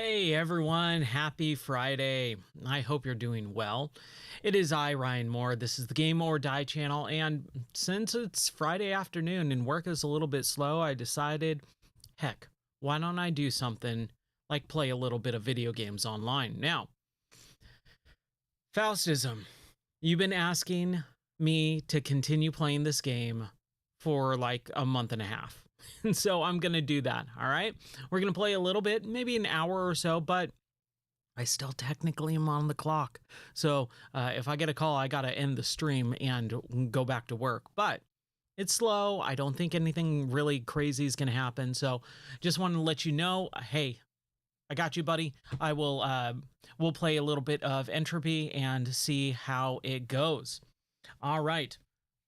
Hey everyone, happy Friday. I hope you're doing well. It is I, Ryan Moore. This is the Game or Die channel, and since it's Friday afternoon and work is a little bit slow, I decided, heck, why don't I do something like play a little bit of video games online? Now, Faustassim, you've been asking me to continue playing this game for like a month and a half. And so I'm going to do that. All right. We're going to play a little bit, maybe an hour or so, but I still technically am on the clock. So if I get a call, I got to end the stream and go back to work. But it's slow. I don't think anything really crazy is going to happen. So just wanted to let you know, hey, I got you, buddy. I will we'll play a little bit of Entropy and see how it goes. All right.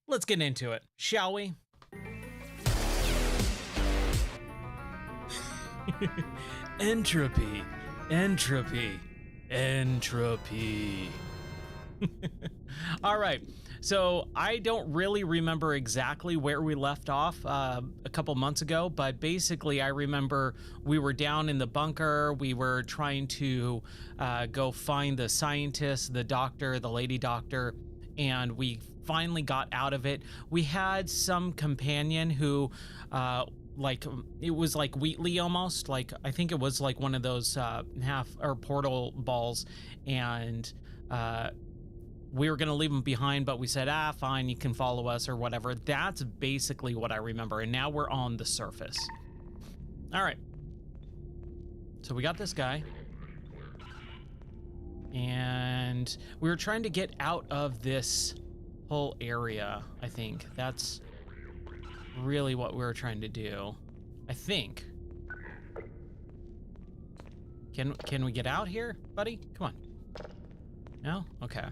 Let's get into it, shall we? Entropy, entropy, entropy. All right, so I don't really remember exactly where we left off a couple months ago, but basically I remember we were down in the bunker. We were trying to go find the scientist, the doctor, the lady doctor, and we finally got out of it. We had some companion who like it was like Wheatley almost, like I think it was like one of those half or portal balls, and we were gonna leave him behind, but we said, fine, you can follow us or whatever. That's basically what I remember, and now we're on the surface. All right, so we got this guy, and we were trying to get out of this whole area. I think that's really what we were trying to do, I think. Can we get out here, buddy? Come on. No? Okay.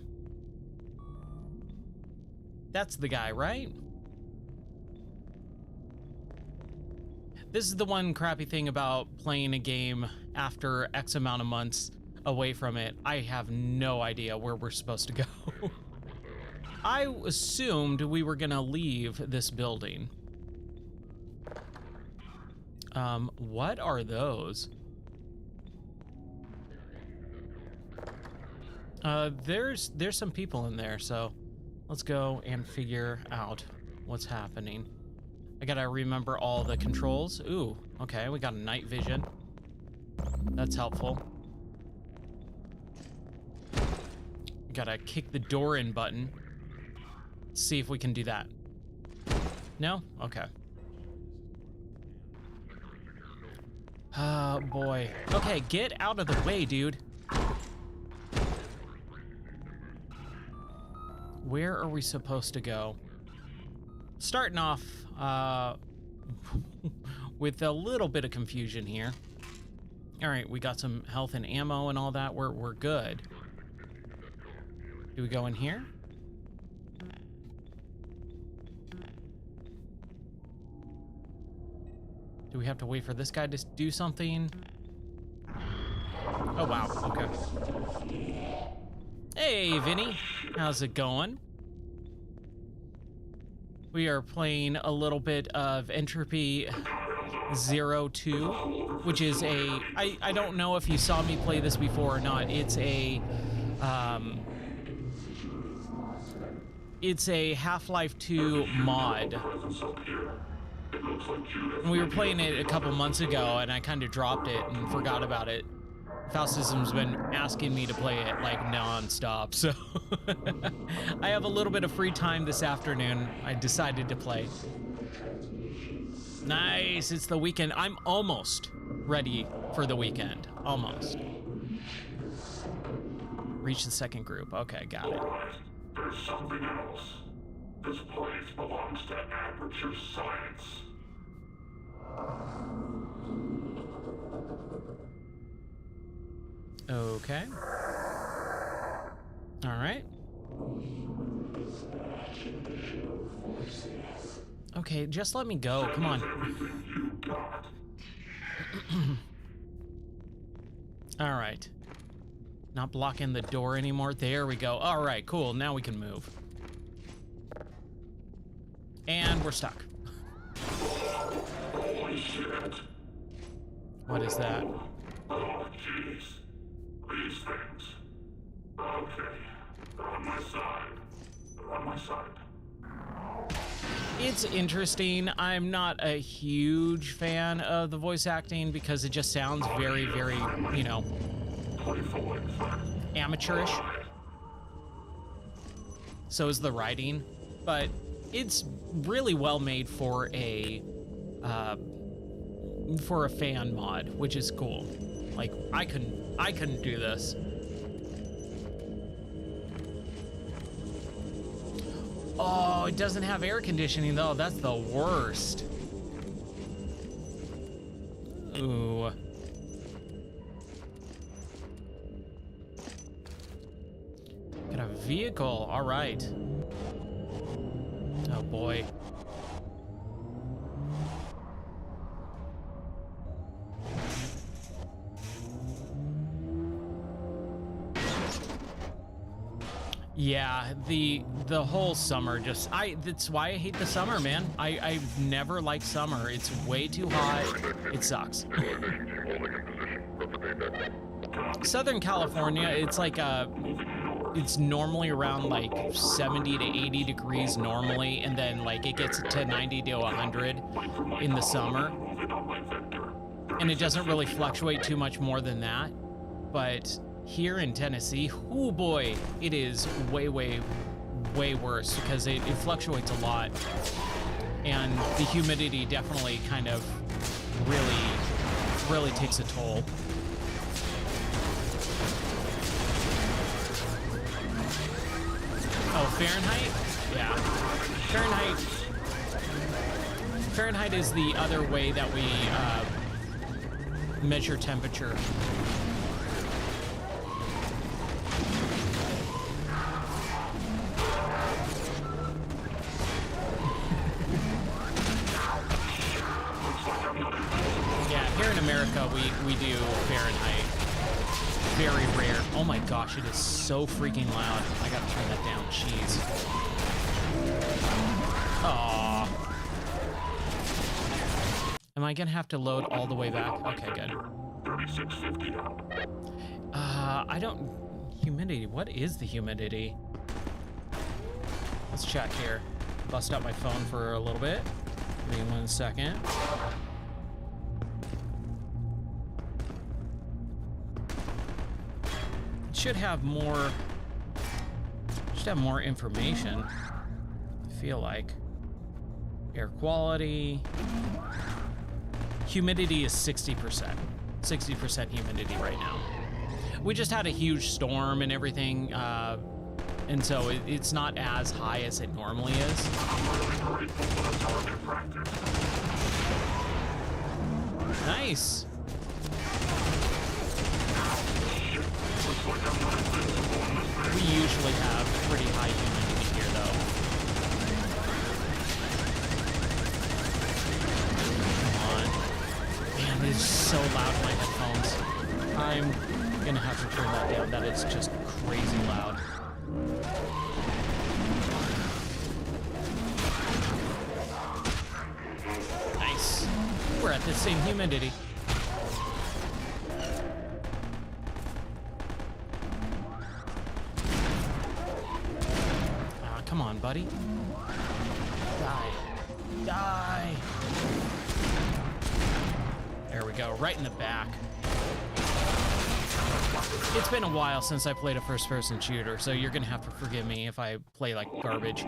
That's the guy, right? This is the one crappy thing about playing a game after X amount of months away from it. I have no idea where we're supposed to go. I assumed we were gonna leave this building. What are those? There's some people in there, so let's go and figure out what's happening. I gotta remember all the controls. Ooh, okay, we got a night vision. That's helpful. Gotta kick the door in button. Let's see if we can do that. No? Okay. Oh boy. Okay, get out of the way, dude. Where are we supposed to go? Starting off with a little bit of confusion here. All right, we got some health and ammo and all that. We're good. Do we go in here? Do we have to wait for this guy to do something? Oh, wow. Okay. Hey, Vinny. How's it going? We are playing a little bit of Entropy 02, which is a... I don't know if you saw me play this before or not. It's a Half-Life 2 mod. We were playing it a couple months ago, and I kind of dropped it and forgot about it. Faustassim's been asking me to play it like non-stop, so I have a little bit of free time this afternoon. I decided to play. Nice, it's the weekend. I'm almost ready for the weekend. Almost. Reach the second group. Okay, got it. Alright, there's something else. This place belongs to Aperture Science. Okay. All right. Okay, just let me go. Come on. All right. Not blocking the door anymore. There we go. All right, cool. Now we can move. And we're stuck. Holy shit. What is that? Oh, jeez. These things. Okay. They're on my side. They're on my side. It's interesting. I'm not a huge fan of the voice acting because it just sounds very, very, you know, amateurish. So is the writing, but it's really well made for a fan mod, which is cool. Like I couldn't do this. Oh, it doesn't have air conditioning though. That's the worst. Ooh. Got a vehicle. All right. Oh boy. Yeah, the whole summer just that's why I hate the summer, man. I've never liked summer. It's way too hot. It sucks. Southern California, it's like it's normally around like 70 to 80 degrees normally, and then like it gets to 90 to 100 in the summer. And it doesn't really fluctuate too much more than that. But here in Tennessee, oh boy, it is way, way, way worse because it fluctuates a lot. And the humidity definitely kind of really takes a toll. Oh, Fahrenheit? Yeah. Fahrenheit is the other way that we measure temperature. We do Fahrenheit. Very rare. Oh my gosh, it is so freaking loud. I gotta turn that down. Jeez. Aww. Am I gonna have to load all the way back? Okay, good. I don't... Humidity. What is the humidity? Let's check here. Bust out my phone for a little bit. Give me 1 second. Should have more information. I feel like air quality, humidity is 60%. 60% humidity right now. We just had a huge storm and everything, and so it's not as high as it normally is. Nice. We usually have pretty high humidity here, though. Come on. Man, it is so loud in my headphones. I'm gonna have to turn that down. That is just crazy loud. Nice. We're at the same humidity. Come on, buddy. Die. Die. There we go, right in the back. It's been a while since I played a first-person shooter, so you're gonna have to forgive me if I play like garbage.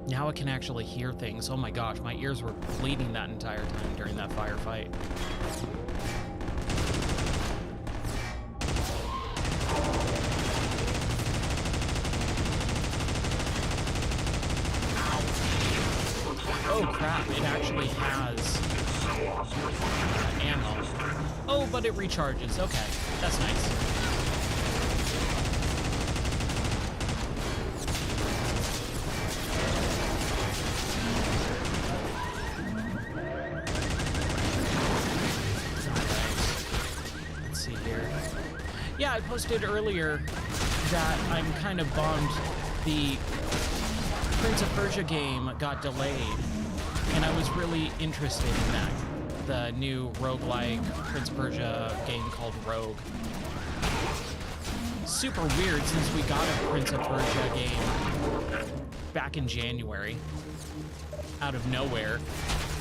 Now I can actually hear things. Oh my gosh, my ears were bleeding that entire time during that firefight. Oh crap, it actually has ammo. Oh, but it recharges. Okay, that's nice. Let's see here. Yeah, I posted earlier that I'm kind of bummed the Prince of Persia game got delayed. and I was really interested in that. The new roguelike Prince of Persia game called Rogue. Super weird since we got a Prince of Persia game back in January out of nowhere,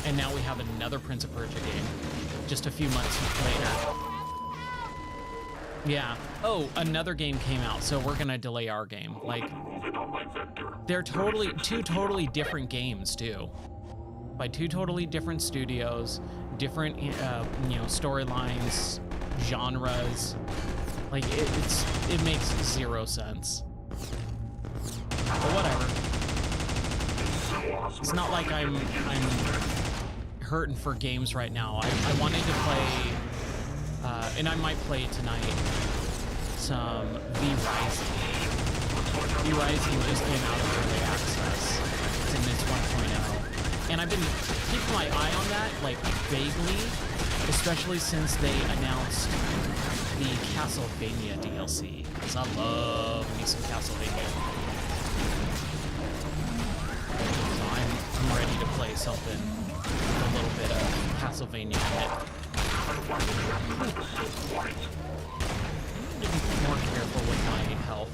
and now we have another Prince of Persia game just a few months later. Yeah. Oh, another game came out, so we're gonna delay our game. Like, they're two totally different games too, by two totally different studios, different storylines, genres. Like it makes zero sense. But whatever. It's not like I'm hurting for games right now. I wanted to play, and I might play tonight, some V-Rising. V-Rising just came out of early access. It's in its 1.0. And I've been keeping my eye on that, like, vaguely, especially since they announced the Castlevania DLC, because I love me some Castlevania. So I'm ready to play something with a little bit of Castlevania in it. I need to be more careful with my health.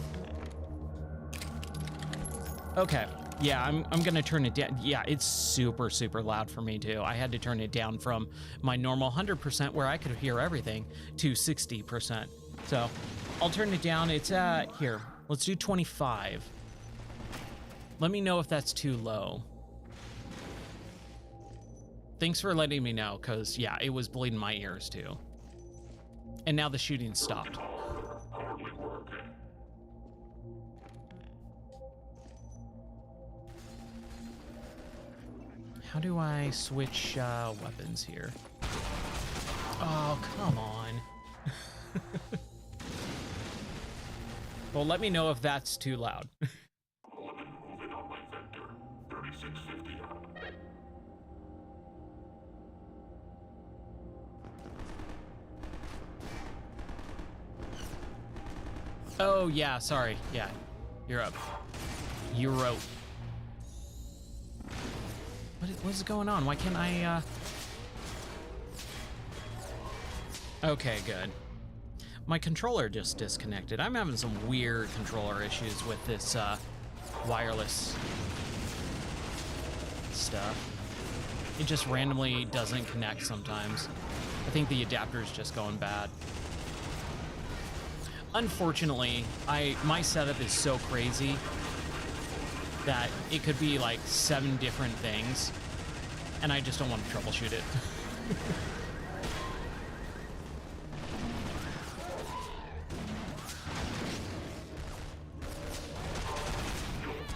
Okay. Yeah, I'm gonna turn it down. Yeah, it's super, super loud for me too. I had to turn it down from my normal 100% where I could hear everything to 60%. So I'll turn it down. It's here. Let's do 25. Let me know if that's too low. Thanks for letting me know, because yeah, it was bleeding my ears too. And now the shooting stopped. How do I switch weapons here? Oh, come on. Well, let me know if that's too loud. Oh, yeah, sorry. Yeah, you're up. You're out. What is going on? Why can't I, Okay, good. My controller just disconnected. I'm having some weird controller issues with this, wireless stuff. It just randomly doesn't connect sometimes. I think the adapter's just going bad. Unfortunately, my setup is so crazy that it could be like 7 different things, and I just don't want to troubleshoot it.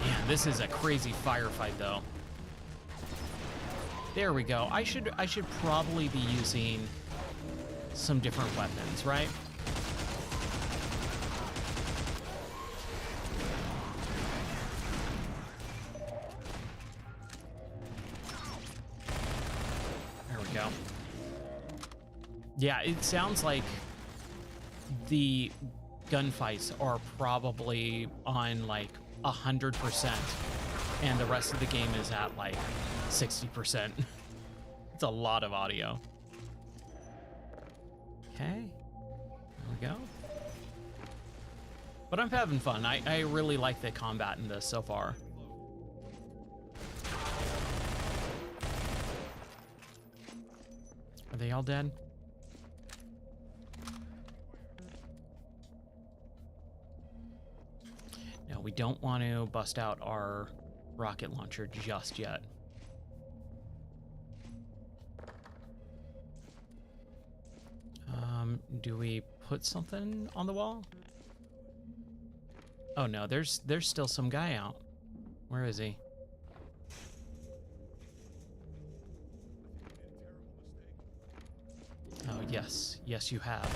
Man, this is a crazy firefight though. There we go. I should probably be using some different weapons, right? Yeah, it sounds like the gunfights are probably on like 100%, and the rest of the game is at like 60%. It's a lot of audio. Okay, there we go. But I'm having fun. I really like the combat in this so far. Are they all dead? No, we don't want to bust out our rocket launcher just yet. Do we put something on the wall? Oh no, there's still some guy out. Where is he? Oh yes, yes you have.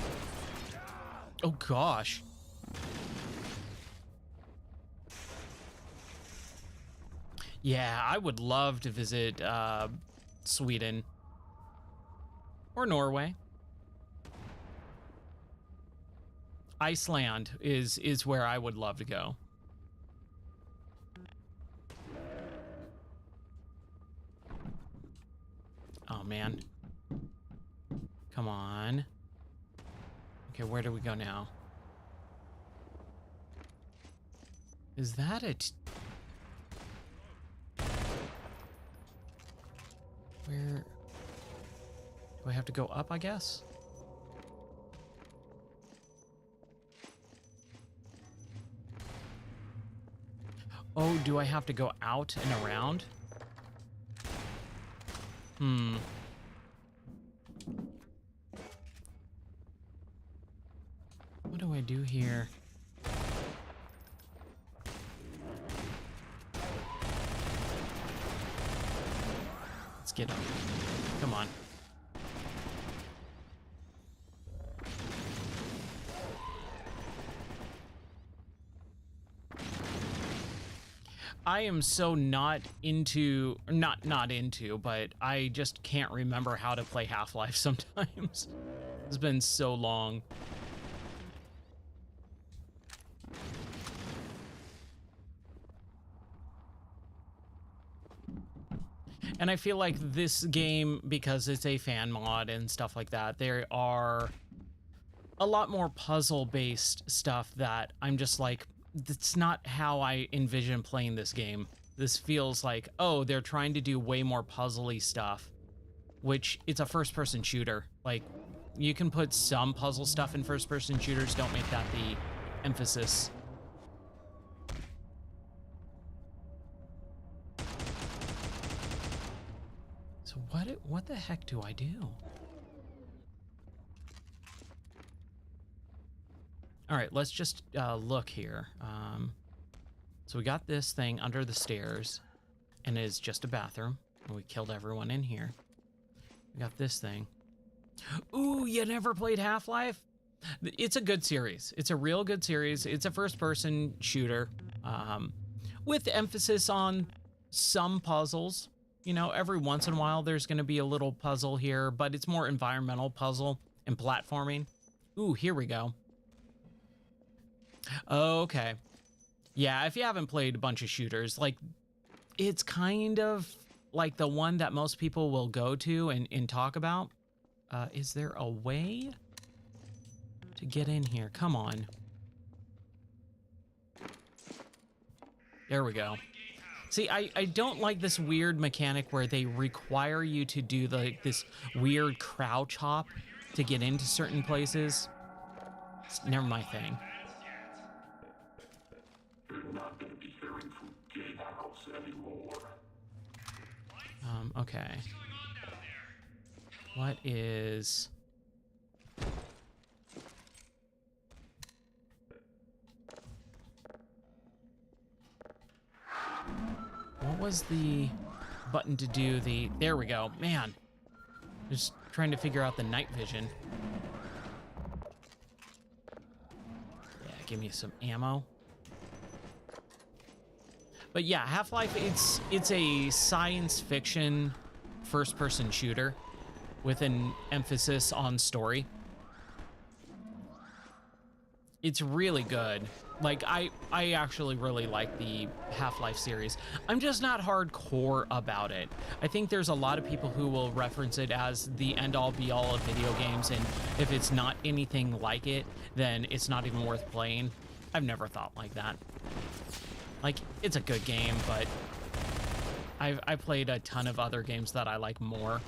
Oh gosh. Yeah, I would love to visit Sweden or Norway. Iceland is where I would love to go. Oh, man. Come on. Okay, where do we go now? Is that it? Where? Do I have to go up, I guess? Oh, do I have to go out and around? Hmm. What do I do here? Let's get up. Come on. I am so not into, not into, but I just can't remember how to play Half-Life sometimes. It's been so long. And I feel like this game, because it's a fan mod and stuff like that, there are a lot more puzzle-based stuff that I'm just like, that's not how I envision playing this game. This feels like, oh, they're trying to do way more puzzly stuff, which it's a first-person shooter. Like, you can put some puzzle stuff in first-person shooters, don't make that the emphasis. So what the heck do I do? All right, let's just look here. So we got this thing under the stairs, and it is just a bathroom. And we killed everyone in here. We got this thing. Ooh, you never played Half-Life? It's a good series. It's a real good series. It's a first-person shooter with emphasis on some puzzles. You know, every once in a while there's going to be a little puzzle here, but it's more environmental puzzle and platforming. Ooh, here we go. Okay. Yeah, if you haven't played a bunch of shooters, like, it's kind of like the one that most people will go to and talk about. Is there a way to get in here? Come on. There we go. See, I don't like this weird mechanic where they require you to do this weird crouch hop to get into certain places. It's never my thing. You're not going to be hearing from Gatehouse anymore. Okay. What is... What was the button to do the... There we go. Man. Just trying to figure out the night vision. Yeah, give me some ammo. But yeah, Half-Life, it's a science fiction first-person shooter with an emphasis on story. It's really good. Like, I actually really like the Half-Life series. I'm just not hardcore about it. I think there's a lot of people who will reference it as the end-all be-all of video games, and if it's not anything like it, then it's not even worth playing. I've never thought like that. Like, it's a good game, but I've played a ton of other games that I like more.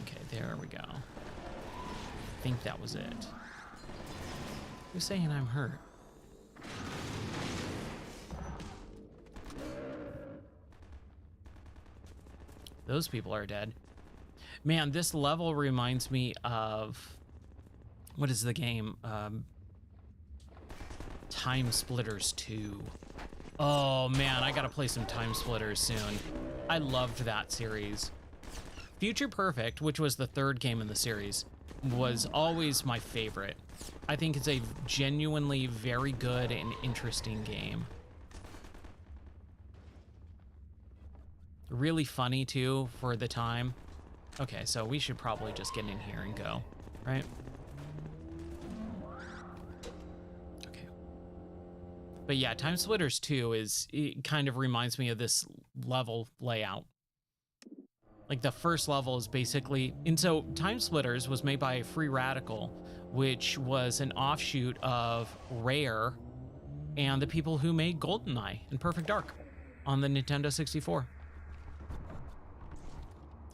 Okay, there we go. I think that was it. Who's saying I'm hurt? Those people are dead. Man, this level reminds me of... What is the game? Time Splitters 2. Oh man, I gotta play some Time Splitters soon. I loved that series. Future Perfect, which was the third game in the series, was always my favorite. I think it's a genuinely very good and interesting game. Really funny too for the time. Okay, so we should probably just get in here and go, right? But yeah, Time Splitters 2 it kind of reminds me of this level layout. Like the first level is basically, and so Time Splitters was made by Free Radical, which was an offshoot of Rare and the people who made GoldenEye and Perfect Dark on the Nintendo 64.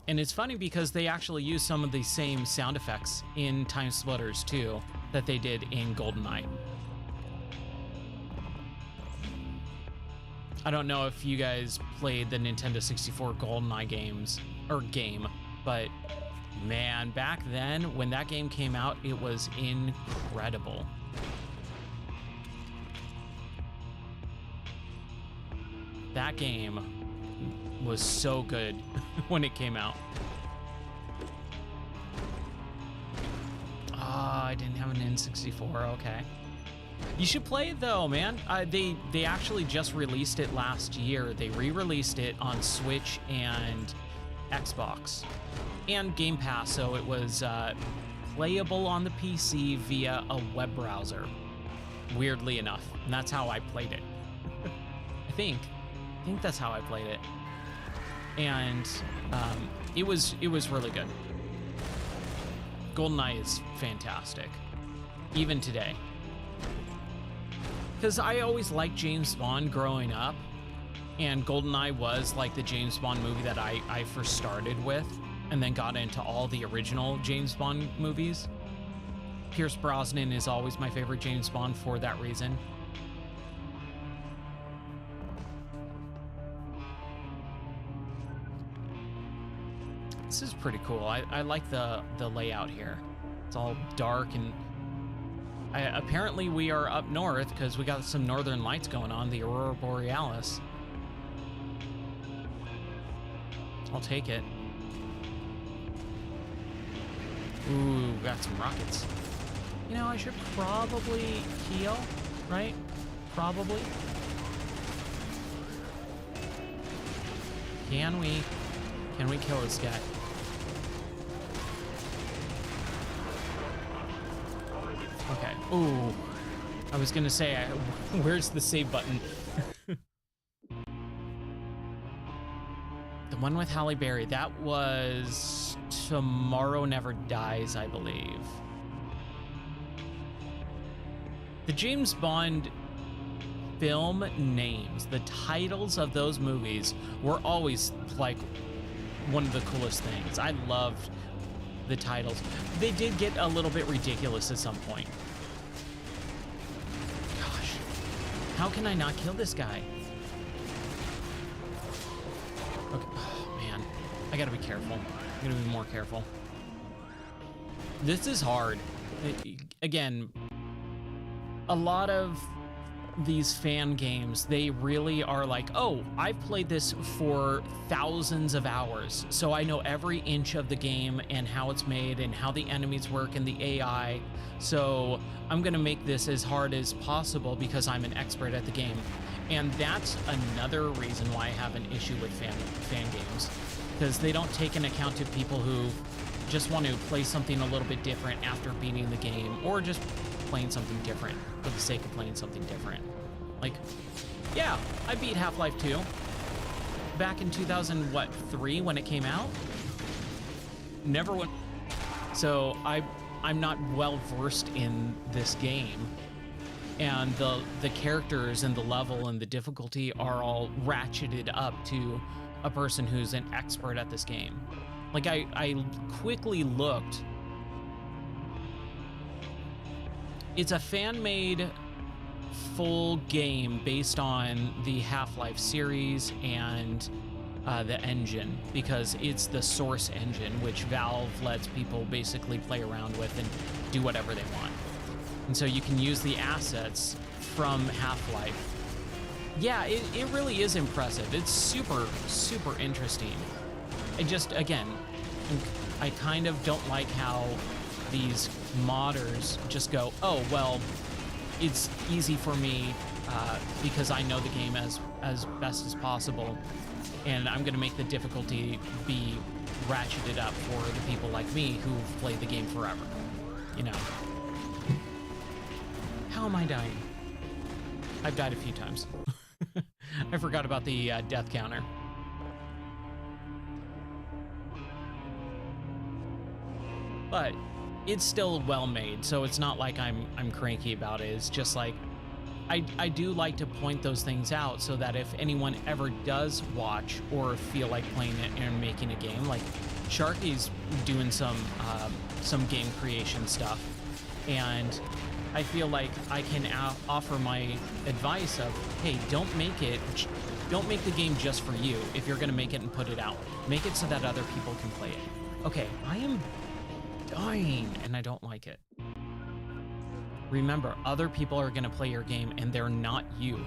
And it's funny because they actually use some of the same sound effects in Time Splitters too that they did in GoldenEye. I don't know if you guys played the Nintendo 64 GoldenEye game, but man, back then when that game came out, it was incredible. That game was so good when it came out. Oh, I didn't have an N64, okay. You should play it though, man. They actually just released it last year. They re-released it on Switch and Xbox and Game Pass, so it was playable on the PC via a web browser, weirdly enough. And that's how I played it. I think that's how I played it. And it was really good. GoldenEye is fantastic, even today. Because I always liked James Bond growing up, and GoldenEye was like the James Bond movie that I first started with, and then got into all the original James Bond movies. Pierce Brosnan is always my favorite James Bond for that reason. This is pretty cool. I like the layout here. It's all dark, and apparently we are up north because we got some northern lights going on, the Aurora Borealis. I'll take it. Ooh, got some rockets. You know, I should probably heal, right? Probably. Can we kill this guy? Okay. Ooh. I was gonna say, where's the save button? The one with Halle Berry, that was Tomorrow Never Dies, I believe. The James Bond film names, the titles of those movies were always like one of the coolest things. I loved the titles. They did get a little bit ridiculous at some point. Gosh, how can I not kill this guy? Okay, oh, man, I gotta be careful. I'm gonna be more careful. This is hard. Again, a lot of these fan games, they really are like, oh, I've played this for thousands of hours, so I know every inch of the game and how it's made and how the enemies work and the AI, so I'm gonna make this as hard as possible because I'm an expert at the game. And that's another reason why I have an issue with fan games, because they don't take into account to people who just want to play something a little bit different after beating the game, or just playing something different for the sake of playing something different. Like, yeah, I beat Half-Life 2 back in 2003 when it came out. Never went. So I'm not well versed in this game, and the characters and the level and the difficulty are all ratcheted up to a person who's an expert at this game. Like I quickly looked. It's a fan-made full game based on the Half-Life series and the engine, because it's the source engine, which Valve lets people basically play around with and do whatever they want. And so you can use the assets from Half-Life. Yeah, it really is impressive. It's super, super interesting. I just, again, I kind of don't like how these modders just go, oh, well, it's easy for me because I know the game as best as possible, and I'm going to make the difficulty be ratcheted up for the people like me who've played the game forever, you know. How am I dying? I've died a few times. I forgot about the death counter. but it's still well made, so it's not like I'm cranky about it. It's just like I do like to point those things out so that if anyone ever does watch or feel like playing it and making a game, like Sharky's doing some game creation stuff, and I feel like I can offer my advice of, hey, don't make the game just for you. If you're gonna make it and put it out, make it so that other people can play it. Okay, I am dying and I don't like it. Remember, other people are gonna play your game and they're not you.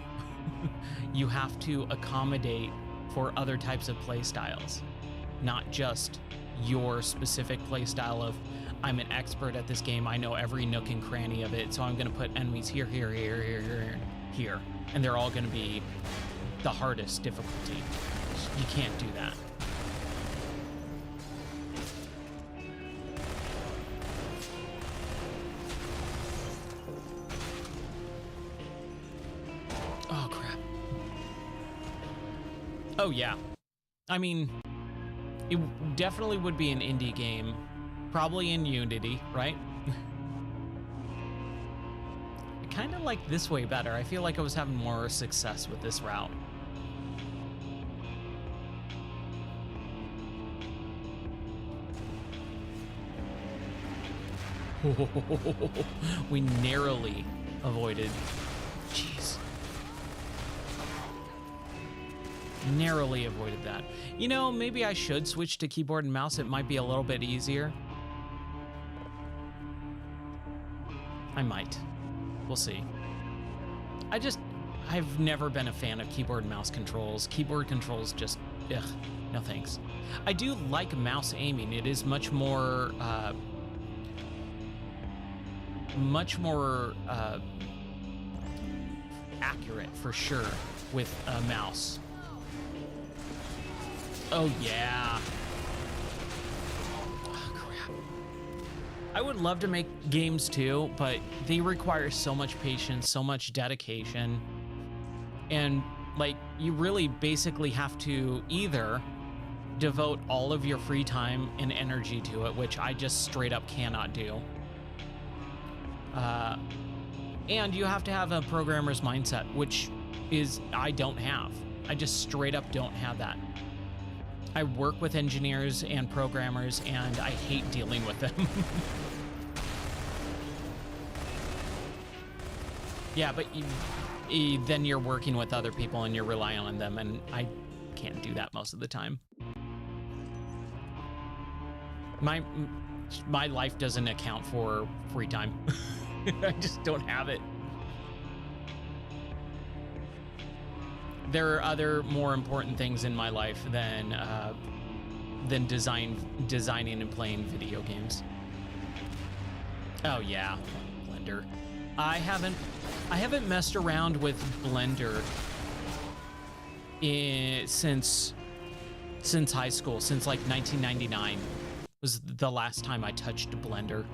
You have to accommodate for other types of play styles, not just your specific play style of, I'm an expert at this game, I know every nook and cranny of it, so I'm gonna put enemies here, here, and they're all gonna be the hardest difficulty. You can't do that. Oh, crap. Oh, yeah. I mean, it definitely would be an indie game. Probably in Unity, right? I kind of like this way better. I feel like I was having more success with this route. We narrowly avoided. Jeez. Narrowly avoided that. You know, maybe I should switch to keyboard and mouse. It might be a little bit easier. I might. We'll see. I've never been a fan of keyboard and mouse controls. Keyboard controls just, ugh, no thanks. I do like mouse aiming. It is much more accurate for sure with a mouse. Oh yeah. Oh crap. I would love to make games too, but they require so much patience, so much dedication. And like, you really basically have to either devote all of your free time and energy to it, which I just straight up cannot do. And you have to have a programmer's mindset, which is I don't have. I just straight up don't have that. I work with engineers and programmers, and I hate dealing with them. Yeah, but then you're working with other people and you're relying on them, and I can't do that most of the time. My life doesn't account for free time. I just don't have it. There are other more important things in my life than designing and playing video games. Oh yeah, Blender. I haven't messed around with Blender since high school, since like 1999 was the last time I touched Blender.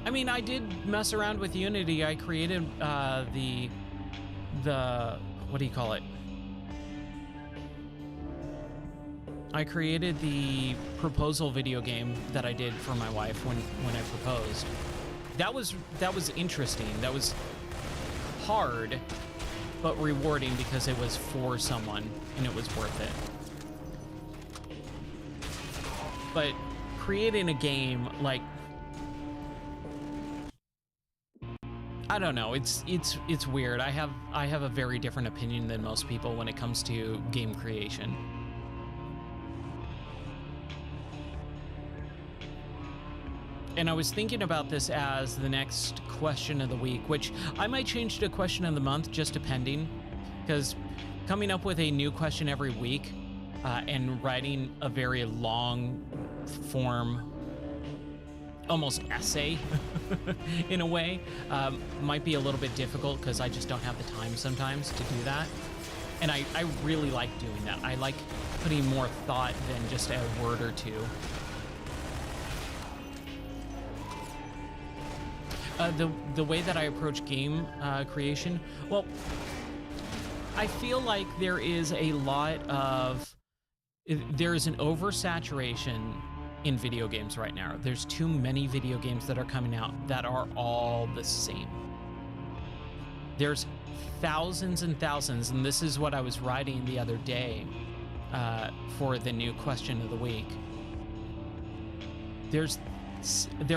I mean, I did mess around with Unity. I created the what do you call it? I created the proposal video game that I did for my wife when I proposed. That was interesting. That was hard, but rewarding because it was for someone and it was worth it. But creating a game, like, I don't know, it's weird. I have a very different opinion than most people when it comes to game creation. And I was thinking about this as the next question of the week, which I might change to question of the month, just depending, because coming up with a new question every week and writing a very long form, almost essay in a way, might be a little bit difficult because I just don't have the time sometimes to do that. And I really like doing that. I like putting more thought than just a word or two. The way that I approach game creation, well, I feel like there is a lot of there is an oversaturation in video games right now. There's too many video games that are coming out that are all the same. There's thousands and thousands, and this is what I was writing the other day for the new question of the week. There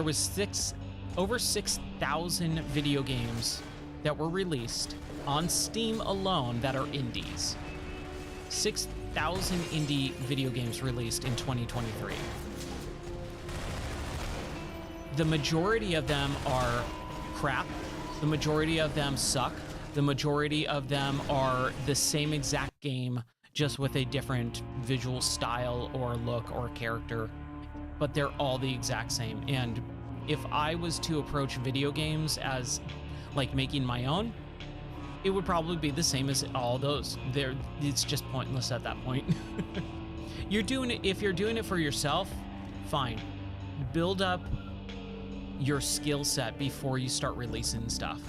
was over 6,000 video games that were released on Steam alone that are indies. 6,000 indie video games released in 2023. The majority of them are crap. The majority of them suck. The majority of them are the same exact game, just with a different visual style or look or character, but they're all the exact same. And if I was to approach video games as like making my own, it would probably be the same as all those. It's just pointless at that point. You're doing it, if you're doing it for yourself, fine. Build up your skill set before you start releasing stuff.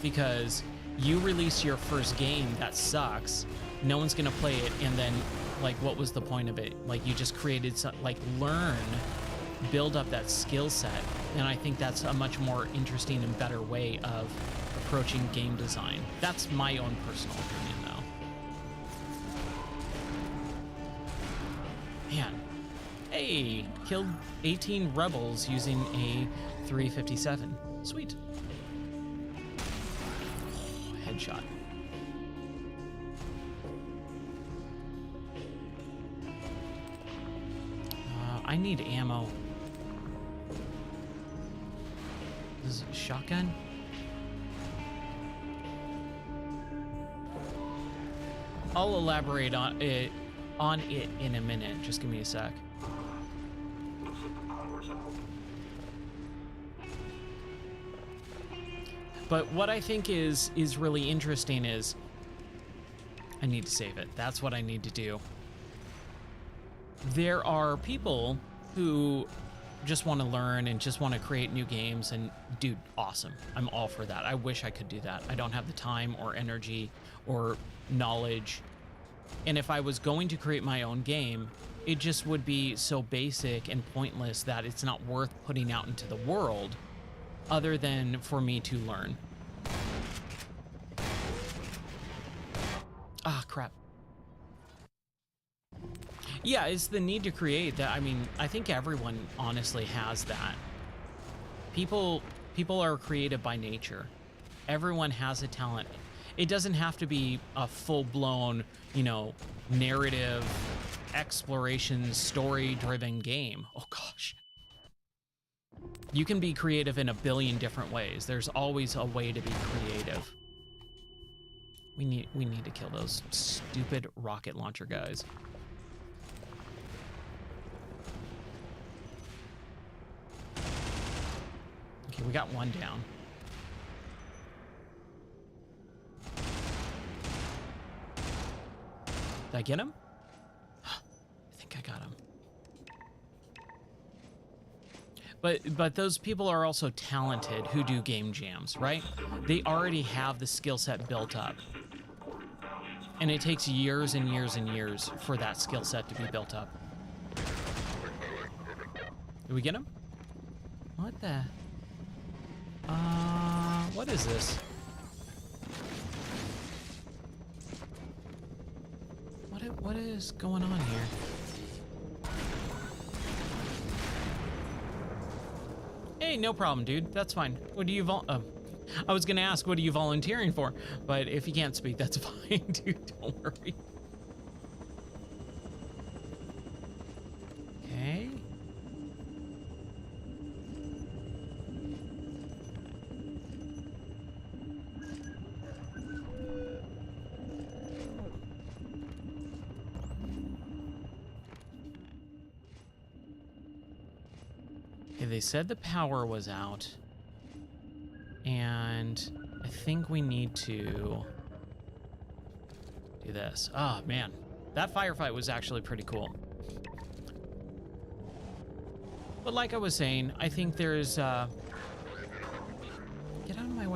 Because you release your first game that sucks, no one's gonna play it, and then like what was the point of it? Like you just created some, like learn, build up that skill set. And I think that's a much more interesting and better way of approaching game design. That's my own personal opinion though. Man, hey, killed 18 rebels using a 357. Sweet. Oh, headshot. I need ammo. This is a shotgun. I'll elaborate on it in a minute. Just give me a sec. But what I think is really interesting is I need to save it. That's what I need to do. There are people who just want to learn and just want to create new games, and dude, awesome. I'm all for that. I wish I could do that. I don't have the time or energy or knowledge. And if I was going to create my own game, it just would be so basic and pointless that it's not worth putting out into the world other than for me to learn. Ah, crap. Yeah, it's the need to create that. I mean, I think everyone honestly has that. People are creative by nature. Everyone has a talent. It doesn't have to be a full-blown, you know, narrative, exploration, story-driven game. Oh gosh. You can be creative in a billion different ways. There's always a way to be creative. We need to kill those stupid rocket launcher guys. Okay, we got one down. Did I get him? I think I got him. But those people are also talented who do game jams, right? They already have the skill set built up. And it takes years and years and years for that skill set to be built up. Did we get him? What the? What is this? What is going on here? Hey, no problem, dude. That's fine. What do you I was gonna ask, what are you volunteering for? But if you can't speak, that's fine, dude. Don't worry. Okay. Okay, they said the power was out. And I think we need to do this. Oh, man. That firefight was actually pretty cool. But like I was saying, I think there's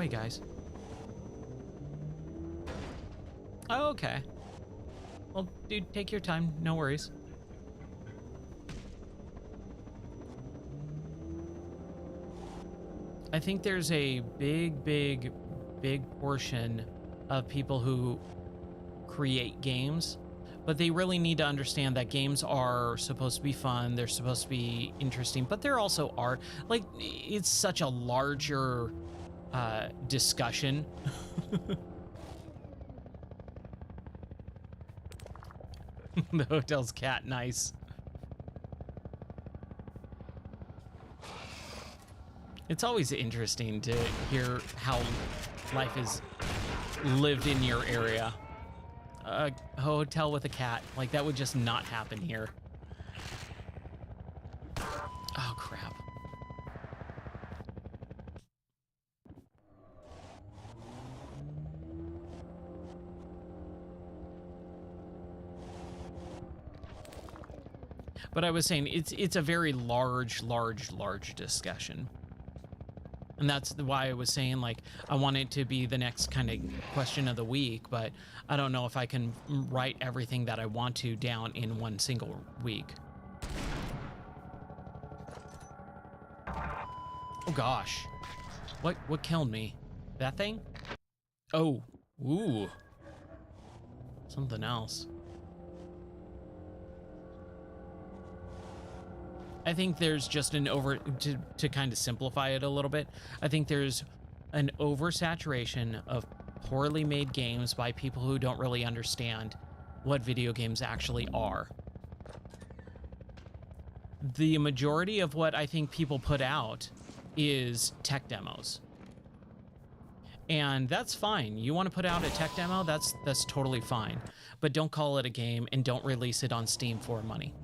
away, guys. Oh, okay. Well, dude, take your time. No worries. I think there's a big portion of people who create games, but they really need to understand that games are supposed to be fun. They're supposed to be interesting, but they're also art. Like, it's such a larger discussion. The hotel's cat, nice. It's always interesting to hear how life is lived in your area. A hotel with a cat, like that would just not happen here. Oh, crap. But I was saying it's a very large discussion. And that's why I was saying, like, I want it to be the next kind of question of the week, but I don't know if I can write everything that I want to down in one single week. Oh gosh. What killed me? That thing? Oh, ooh. Something else. I think there's just an to kind of simplify it a little bit. I think there's an oversaturation of poorly made games by people who don't really understand what video games actually are. The majority of what I think people put out is tech demos. And that's fine. You want to put out a tech demo, that's totally fine. But don't call it a game and don't release it on Steam for money.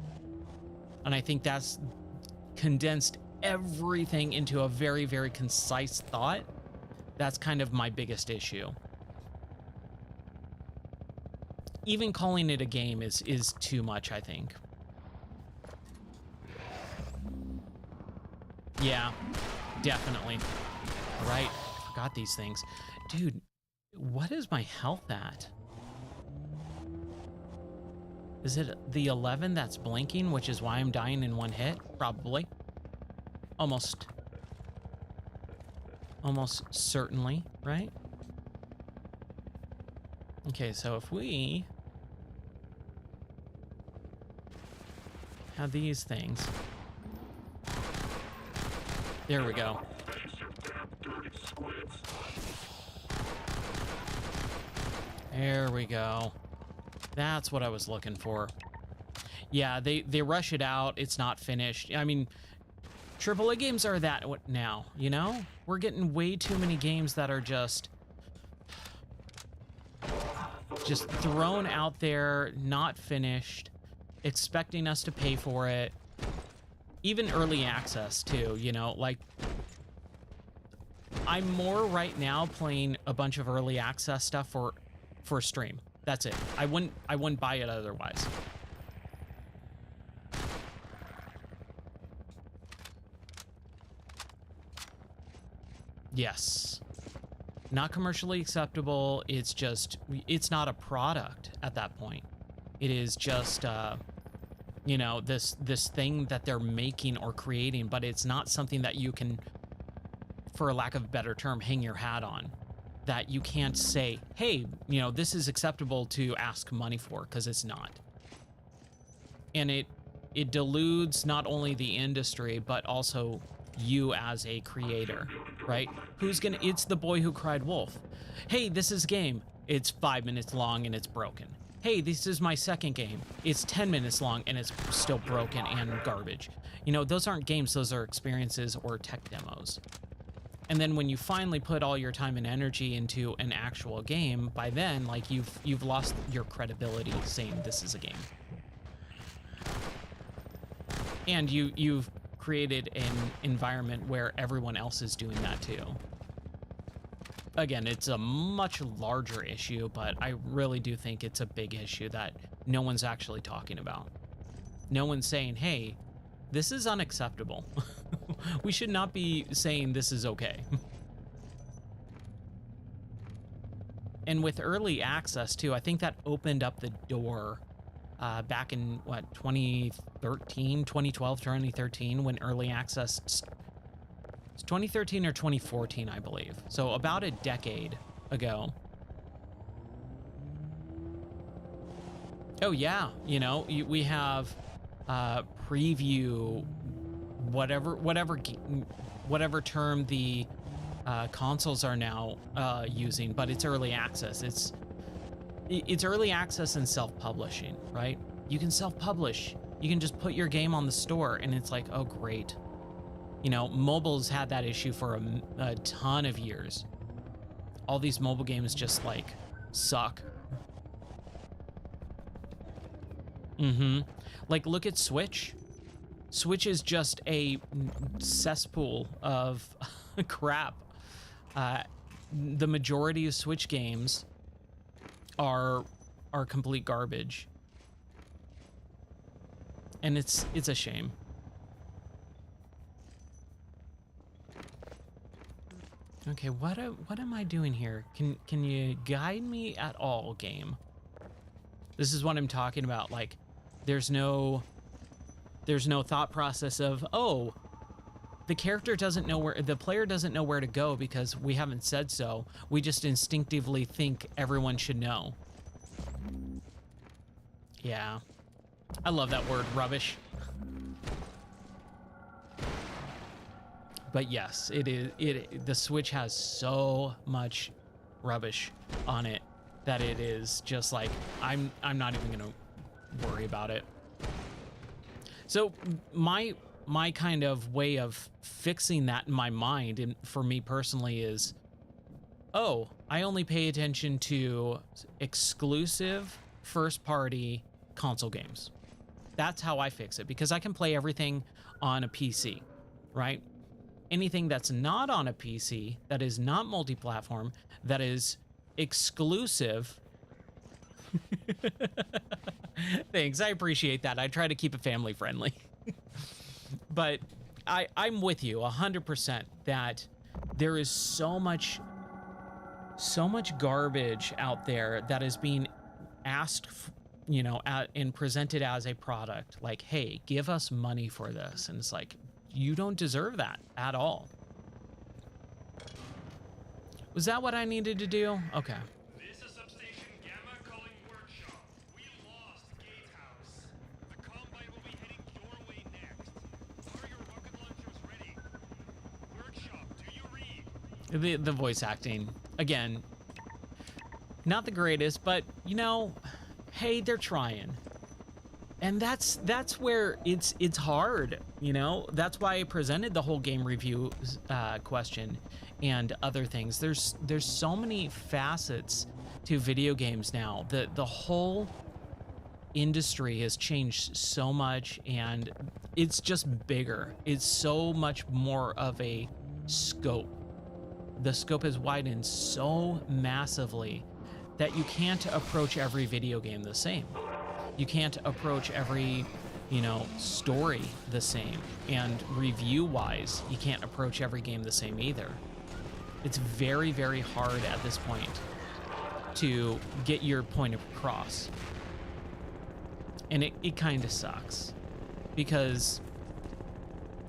And I think that's condensed everything into a very concise thought. That's kind of my biggest issue. Even calling it a game is too much, I think. Yeah, definitely. All right, I forgot these things. Dude, what is my health at? Is it the 11 that's blinking, which is why I'm dying in one hit? Probably. Almost certainly, right? Okay, so if we have these things. There we go. There we go. That's what I was looking for. Yeah, they rush it out. It's not finished. I mean, AAA games are that now, you know? We're getting way too many games that are just thrown out there, not finished, expecting us to pay for it. Even early access too, you know, like I'm more right now playing a bunch of early access stuff for stream. That's it. I wouldn't buy it otherwise. Yes. Not commercially acceptable. It's just, it's not a product at that point. It is just, you know, this thing that they're making or creating, but it's not something that you can, for a lack of a better term, hang your hat on. That you can't say, hey, you know, this is acceptable to ask money for, because it's not. And it deludes not only the industry, but also you as a creator, right? It's the boy who cried wolf. Hey, this is a game. It's 5 minutes long and it's broken. Hey, this is my second game. It's 10 minutes long and it's still broken and garbage. You know, those aren't games, those are experiences or tech demos. And then when you finally put all your time and energy into an actual game, by then, like, you've lost your credibility saying this is a game. And you've created an environment where everyone else is doing that too. Again, it's a much larger issue, but I really do think it's a big issue that no one's actually talking about. No one's saying, hey, this is unacceptable. We should not be saying this is okay. And with early access too, I think that opened up the door back in what, 2013, 2012, 2013, when early access, it's 2013 or 2014, I believe. So about a decade ago. Oh yeah, you know, we have preview, whatever term the consoles are now using, but it's early access. It's early access and self-publishing, right? You can self-publish. You can just put your game on the store, and it's like, oh great. You know, mobile's had that issue for a ton of years. All these mobile games just like suck. Like, look at Switch. Switch is just a cesspool of crap. The majority of Switch games are complete garbage, and it's a shame. Okay, what am I doing here? Can you guide me at all, game? This is what I'm talking about. Like, there's no thought process of, oh, the character doesn't know where, the player doesn't know where to go because we haven't said so. We just instinctively think everyone should know. Yeah. I love that word, rubbish. But yes, the Switch has so much rubbish on it that it is just like, I'm not even gonna worry about it. So my kind of way of fixing that in my mind, and for me personally, is, oh, I only pay attention to exclusive first-party console games. That's how I fix it, because I can play everything on a PC, right? Anything that's not on a PC, that is not multi-platform, that is exclusive. Thanks, I appreciate that. I try to keep it family friendly. But I'm with you 100% that there is so much garbage out there that is being asked, you know, and presented as a product. Like, hey, give us money for this. And it's like, you don't deserve that at all. Was that what I needed to do? Okay. This is Substation Gamma calling Workshop. We lost Gatehouse. The Combine will be heading your way next. Are your rocket launchers ready? Workshop, do you read? The voice acting, again, not the greatest, but, you know, hey, they're trying. And that's where it's hard, you know? That's why I presented the whole game review question and other things. There's so many facets to video games now. The whole industry has changed so much, and it's just bigger. It's so much more of a scope. The scope has widened so massively that you can't approach every video game the same. You can't approach every, you know, story the same. And review-wise, you can't approach every game the same either. It's very, very hard at this point to get your point across. And it kind of sucks, because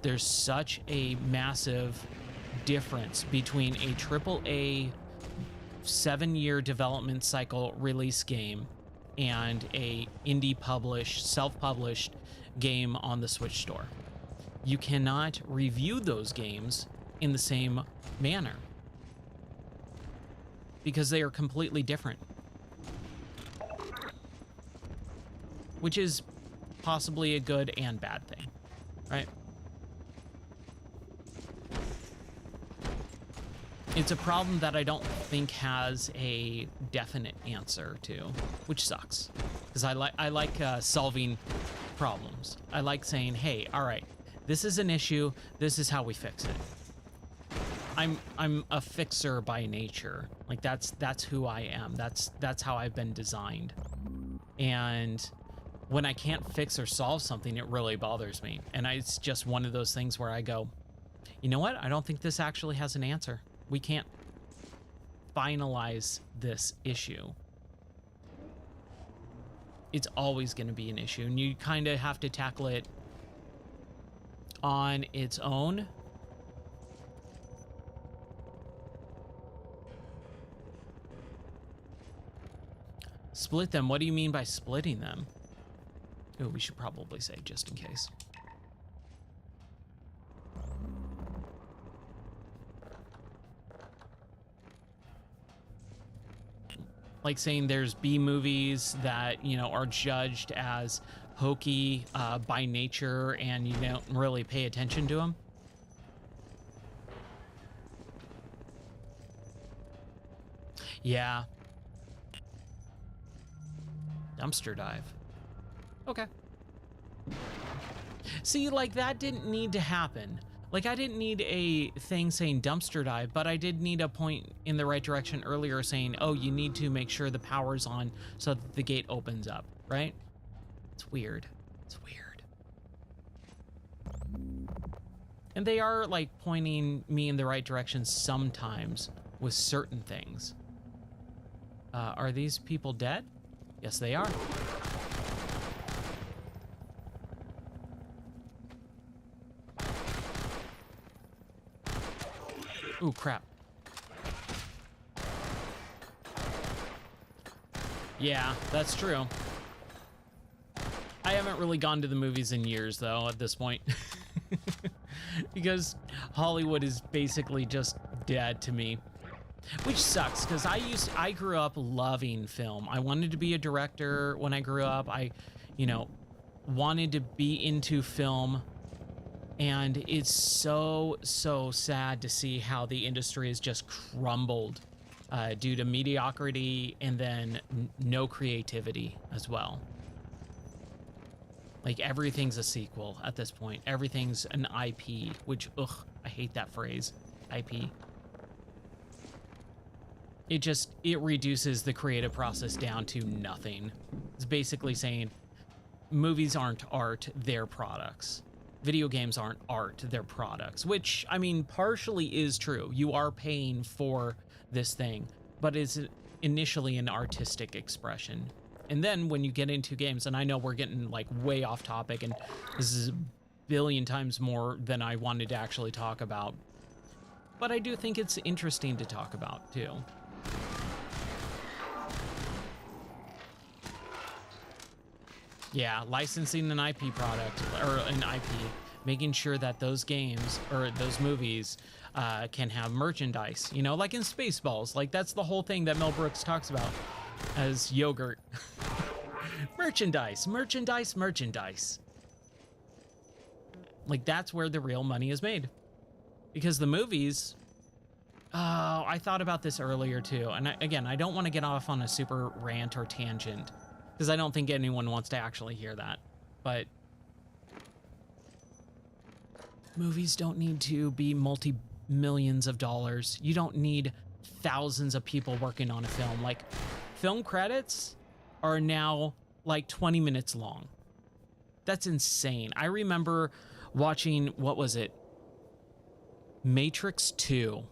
there's such a massive difference between a AAA 7-year development cycle release game and a indie published, self-published game on the Switch store. You cannot review those games in the same manner because they are completely different, which is possibly a good and bad thing, right? It's a problem that I don't think has a definite answer to, which sucks, because I like solving problems. I like saying, hey, all right, this is an issue. This is how we fix it. I'm a fixer by nature. Like, that's who I am. That's how I've been designed. And when I can't fix or solve something, it really bothers me. And it's just one of those things where I go, you know what? I don't think this actually has an answer. We can't. finalize this issue, it's always going to be an issue, and you kind of have to tackle it on its own. Split them? What do you mean by splitting them? Oh, we should probably say, just in case. Like saying there's B movies that, you know, are judged as hokey by nature, and you don't really pay attention to them. Yeah. Dumpster dive. Okay. See, like, that didn't need to happen. Like, I didn't need a thing saying dumpster dive, but I did need a point in the right direction earlier saying, oh, you need to make sure the power's on so that the gate opens up, right? It's weird. It's weird. And they are, like, pointing me in the right direction sometimes with certain things. Are these people dead? Yes, they are. Ooh, crap. Yeah, that's true. I haven't really gone to the movies in years, though, at this point. Because Hollywood is basically just dead to me. Which sucks, because I grew up loving film. I wanted to be a director when I grew up. I, you know, wanted to be into film. And it's so sad to see how the industry has just crumbled due to mediocrity and then no creativity as well. Like, everything's a sequel at this point. Everything's an IP, which, ugh, I hate that phrase, IP. It reduces the creative process down to nothing. It's basically saying movies aren't art, they're products. Video games aren't art, they're products, which, I mean, partially is true. You are paying for this thing, but it's initially an artistic expression. And then when you get into games, and I know we're getting like way off topic, and this is a billion times more than I wanted to actually talk about, but I do think it's interesting to talk about too. Yeah, licensing an IP product, or an IP, making sure that those games or those movies can have merchandise, you know, like in Spaceballs. Like, that's the whole thing that Mel Brooks talks about as yogurt. Merchandise, merchandise, merchandise. Like, that's where the real money is made. Because the movies, oh, I thought about this earlier too. And again, I don't want to get off on a super rant or tangent, because I don't think anyone wants to actually hear that. But movies don't need to be multi-millions of dollars. You don't need thousands of people working on a film. Like, film credits are now like 20 minutes long. That's insane. I remember watching, what was it? Matrix 2.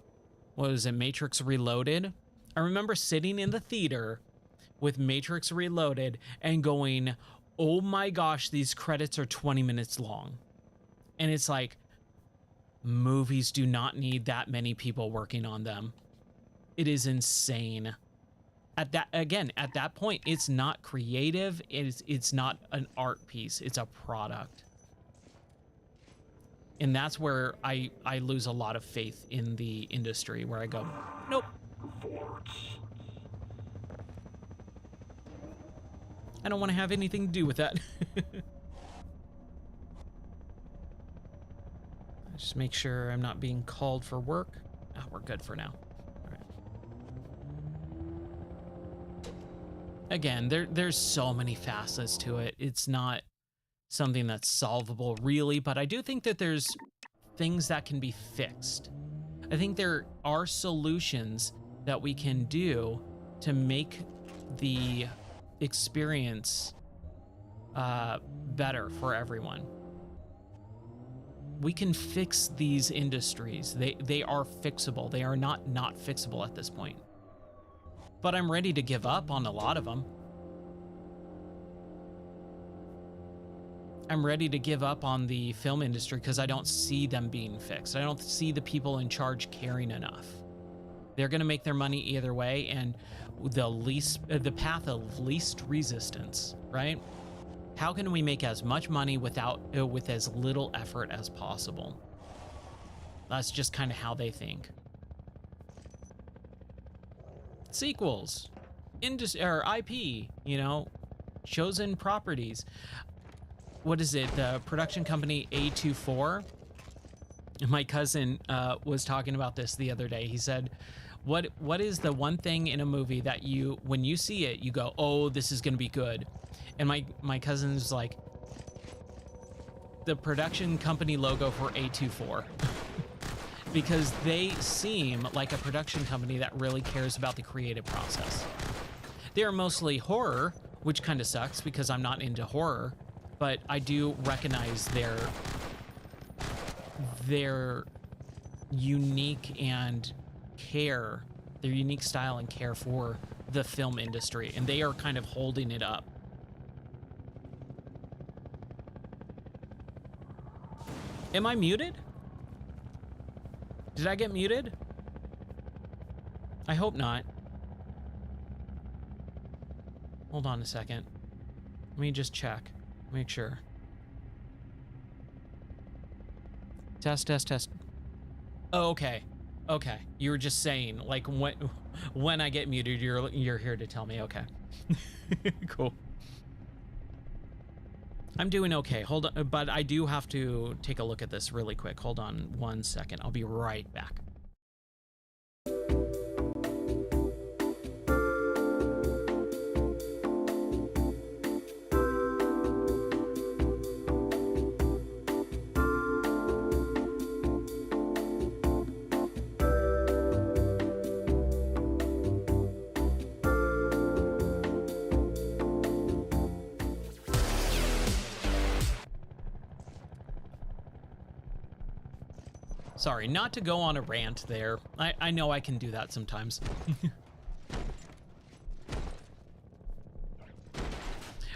What was it? Matrix Reloaded. I remember sitting in the theater with Matrix Reloaded and going, oh my gosh, these credits are 20 minutes long. And it's like, movies do not need that many people working on them. It is insane. At that point, it's not creative. It's not an art piece. It's a product. And that's where I lose a lot of faith in the industry, where I go, nope. I don't want to have anything to do with that. Just make sure I'm not being called for work. Oh, we're good for now. All right. Again, there's so many facets to it. It's not something that's solvable, really, but I do think that there's things that can be fixed. I think there are solutions that we can do to make the experience better for everyone. We can fix these industries. They are fixable. They are not fixable at this point. but I'm ready to give up on a lot of them. I'm ready to give up on the film industry because I don't see them being fixed. I don't see the people in charge caring enough. They're going to make their money either way, and the path of least resistance, right? How can we make as much money with as little effort as possible? That's just kind of how they think. Sequels, or IP, you know, chosen properties. What is it? The production company A24. My cousin was talking about this the other day. He said, what is the one thing in a movie that when you see it, you go, oh, this is going to be good? And my cousin's like, the production company logo for A24. Because they seem like a production company that really cares about the creative process. They are mostly horror, which kind of sucks because I'm not into horror, but I do recognize their unique and care, their unique style and care for the film industry, and they are kind of holding it up. Am I muted? Did I get muted? I hope not. Hold on a second. Let me just check. Make sure. Test, test, test. Oh, okay. Okay. You were just saying, like, when I get muted, you're here to tell me. Okay. Cool. I'm doing okay. Hold on, but I do have to take a look at this really quick. Hold on 1 second. I'll be right back. Sorry, not to go on a rant there. I know I can do that sometimes.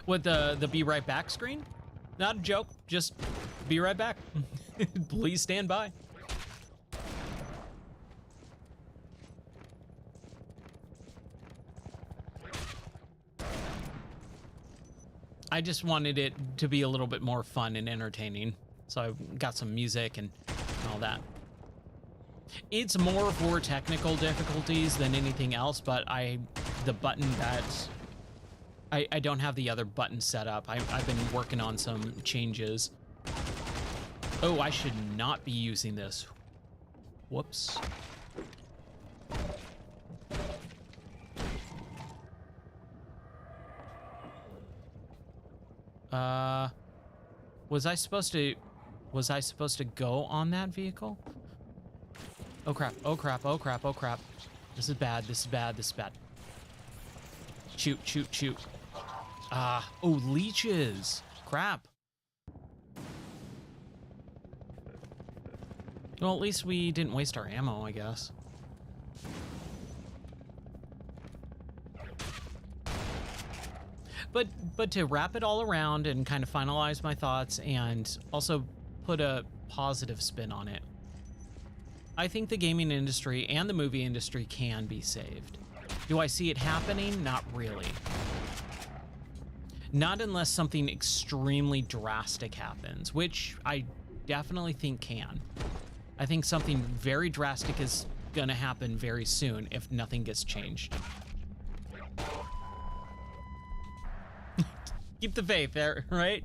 With the be right back screen? Not a joke, just be right back. Please stand by. I just wanted it to be a little bit more fun and entertaining. So I got some music and all that. It's more for technical difficulties than anything else, but the button that I don't have the other button set up. I've been working on some changes. Oh, I should not be using this. Whoops. Was I supposed to go on that vehicle? Oh crap, oh crap, oh crap, oh crap. This is bad, this is bad, this is bad. Shoot, shoot, shoot. Oh, leeches. Crap. Well, at least we didn't waste our ammo, I guess. But to wrap it all around and kind of finalize my thoughts and also put a positive spin on it, I think the gaming industry and the movie industry can be saved. Do I see it happening? Not really. Not unless something extremely drastic happens, which I definitely think can. I think something very drastic is gonna happen very soon if nothing gets changed. Keep the faith there, right?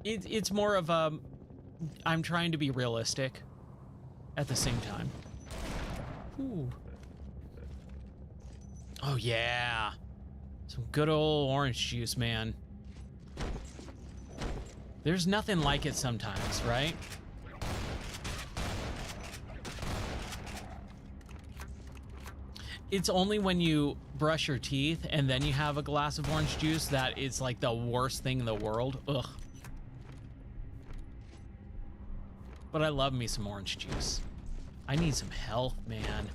It's more of a, I'm trying to be realistic at the same time. Ooh. Oh yeah, some good old orange juice, man. There's nothing like it sometimes, right? It's only when you brush your teeth and then you have a glass of orange juice that it's like the worst thing in the world. Ugh. But I love me some orange juice. I need some health, man.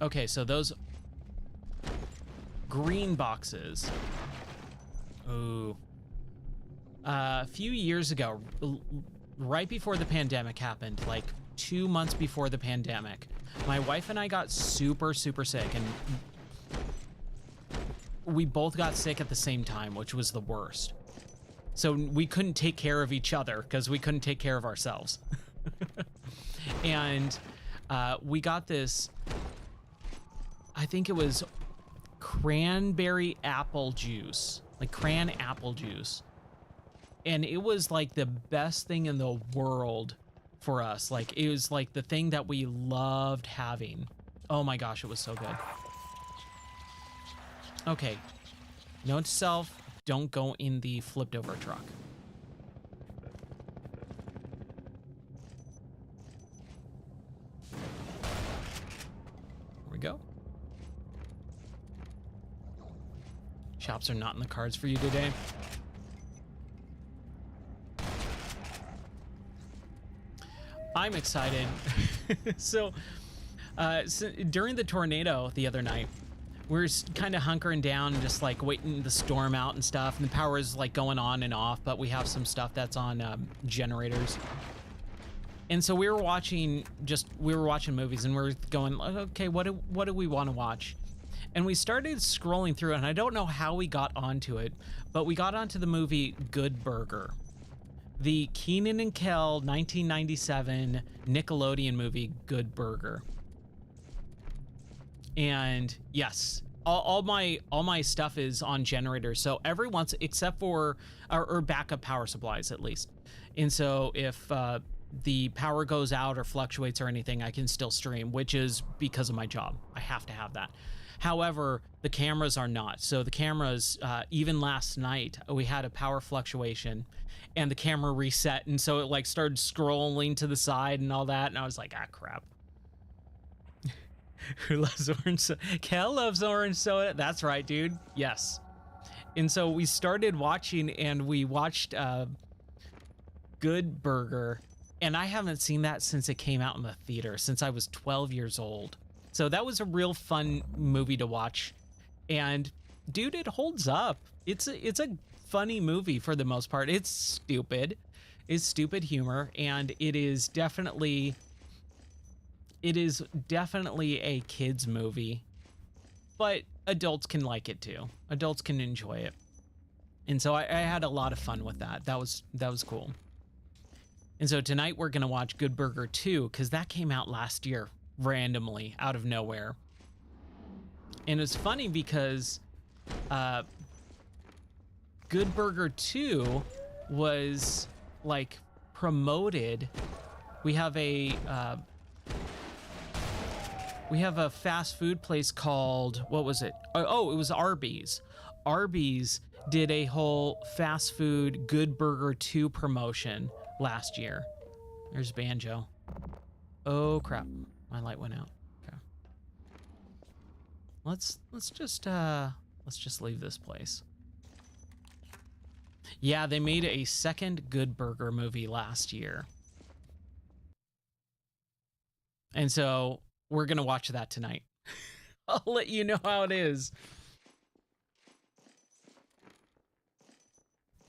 Okay, so those green boxes. Ooh. A few years ago, right before the pandemic happened, like 2 months before the pandemic, my wife and I got super, super sick, and we both got sick at the same time, which was the worst. So we couldn't take care of each other because we couldn't take care of ourselves. And we got this, I think it was cranberry apple juice, like cran apple juice. And it was like the best thing in the world for us. Like it was like the thing that we loved having. Oh my gosh, it was so good. Okay, note to self, don't go in the flipped over truck. Here we go. Shops are not in the cards for you today. I'm excited. So during the tornado the other night, we were kind of hunkering down and just like waiting the storm out and stuff, and the power is like going on and off, but we have some stuff that's on generators. And so we were watching movies, and we were going, okay, what do we want to watch? And we started scrolling through, and I don't know how we got onto it, but we got onto the movie Good Burger, the Keenan and Kel 1997 Nickelodeon movie Good Burger. And yes, all my stuff is on generators. So every once, except for or backup power supplies at least. And so if the power goes out or fluctuates or anything, I can still stream, which is because of my job. I have to have that. However, the cameras are not. So the cameras, even last night, we had a power fluctuation and the camera reset. And so it like started scrolling to the side and all that. And I was like, ah, crap. Who loves orange soda? Kel loves orange soda. That's right, dude. Yes. And so we started watching, and we watched Good Burger. And I haven't seen that since it came out in the theater, since I was 12 years old. So that was a real fun movie to watch. And dude, it holds up. It's a funny movie for the most part. It's stupid. It's stupid humor, and it is definitely a kids movie, but adults can like it too. Adults can enjoy it. And so I had a lot of fun with that. That was cool. And so tonight we're going to watch Good Burger 2, because that came out last year randomly out of nowhere. And it's funny because Good Burger 2 was like promoted. We have a fast food place called, what was it? Oh, it was Arby's. Arby's did a whole fast food Good Burger 2 promotion last year. There's Banjo. Oh crap, my light went out. Okay. Let's just leave this place. Yeah, they made a second Good Burger movie last year. And so we're going to watch that tonight. I'll let you know how it is.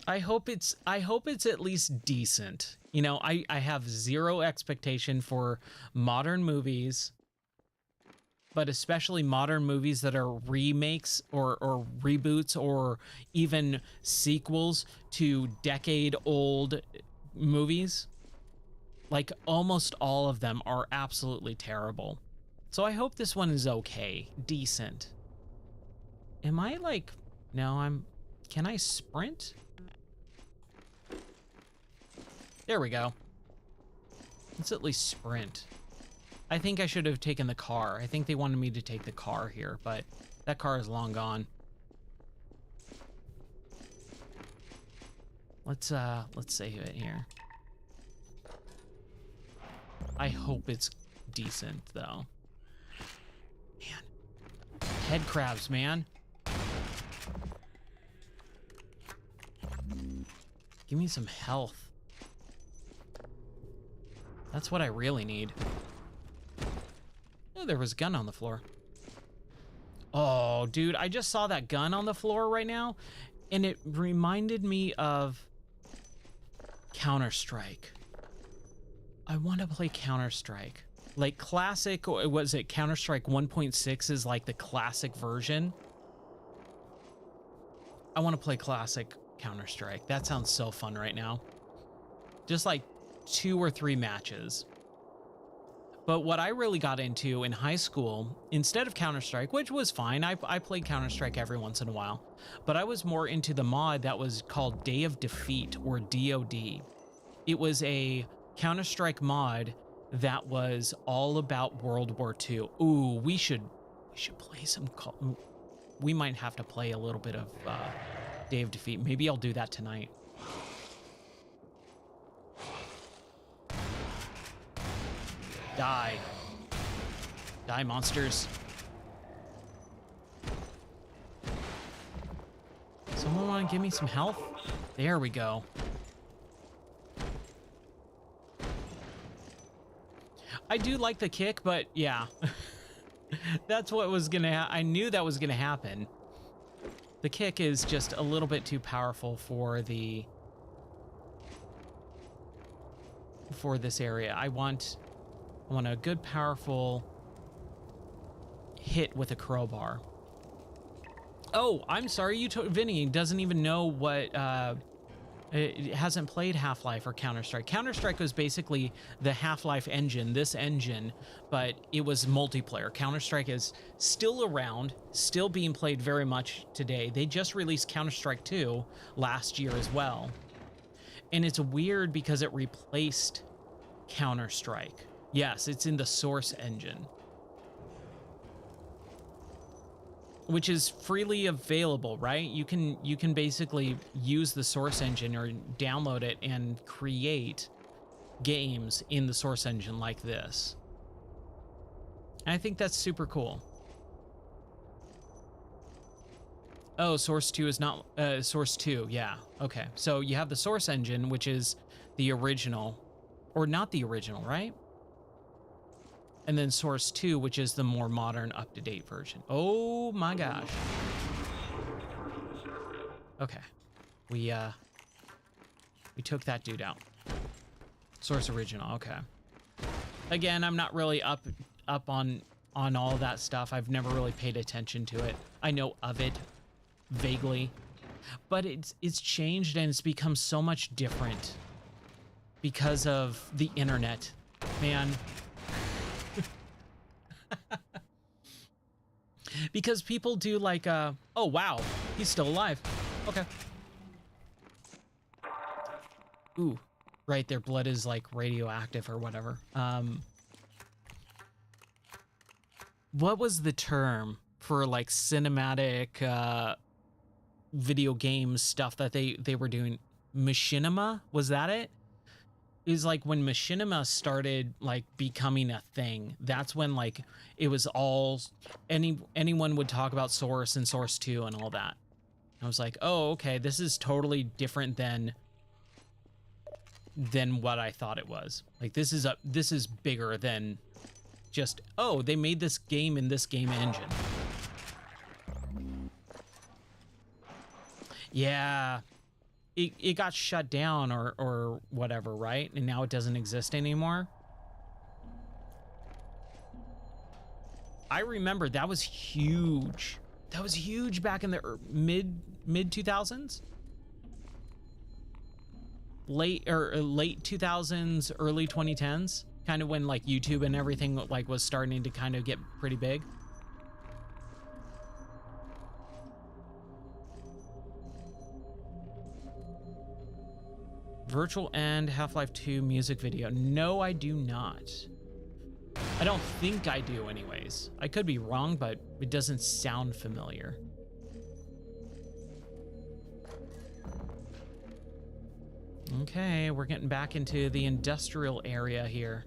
I hope it's at least decent. You know, I have zero expectation for modern movies, but especially modern movies that are remakes or reboots or even sequels to decade-old movies. Like, almost all of them are absolutely terrible. So I hope this one is okay, decent. Am I like, no, can I sprint? There we go. Let's at least sprint. I think I should have taken the car. I think they wanted me to take the car here, but that car is long gone. Let's save it here. I hope it's decent though. Man. Head crabs, man. Give me some health. That's what I really need. Oh, there was a gun on the floor. Oh, dude, I just saw that gun on the floor right now, and it reminded me of Counter-Strike. I want to play Counter-Strike. Like classic, was it Counter-Strike 1.6 is like the classic version? I want to play classic Counter-Strike. That sounds so fun right now. Just like 2 or 3 matches. But what I really got into in high school, instead of Counter-Strike, which was fine, I played Counter-Strike every once in a while, but I was more into the mod that was called Day of Defeat, or DOD. It was a Counter-Strike mod that was all about World War II. Ooh, we should play some. We might have to play a little bit of Day of Defeat. Maybe I'll do that tonight. Die. Die, monsters. Someone want to give me some health? There we go. I do like the kick, but yeah. That's what was gonna I knew that was gonna happen. The kick is just a little bit too powerful for this area. I want a good, powerful hit with a crowbar. Oh, I'm sorry, Vinny doesn't even know what, it hasn't played Half-Life or Counter-Strike. Counter-Strike was basically the Half-Life engine, this engine, but it was multiplayer. Counter-Strike is still around, still being played very much today. They just released Counter-Strike 2 last year as well. And it's weird because it replaced Counter-Strike. Yes, it's in the Source engine, which is freely available, right? You can basically use the Source engine or download it and create games in the Source engine like this. And I think that's super cool. Oh, Source 2 is not Source 2. Yeah. Okay. So you have the Source engine, which is the original, or not the original, right? And then Source 2, which is the more modern, up-to-date version. Oh my gosh. Okay. We took that dude out. Source original, okay. Again, I'm not really up on all that stuff. I've never really paid attention to it. I know of it vaguely, but it's changed and it's become so much different because of the internet, man. Because people do like, oh wow, he's still alive. Okay. Ooh, right, their blood is like radioactive or whatever. What was the term for like cinematic video game stuff that they were doing? Machinima, was that it? Is like when machinima started like becoming a thing, that's when like it was all anyone would talk about Source and Source 2 and all that. I was like, oh, okay, this is totally different than what I thought it was. Like this is bigger than just, oh, they made this game in this game engine. Yeah. It got shut down or whatever, right? And now it doesn't exist anymore. I remember that was huge. That was huge back in the mid 2000s. Late 2000s, early 2010s, kind of when like YouTube and everything like was starting to kind of get pretty big. Virtual End Half-Life 2 music video. No, I do not. I don't think I do anyways. I could be wrong, but it doesn't sound familiar. Okay, we're getting back into the industrial area here.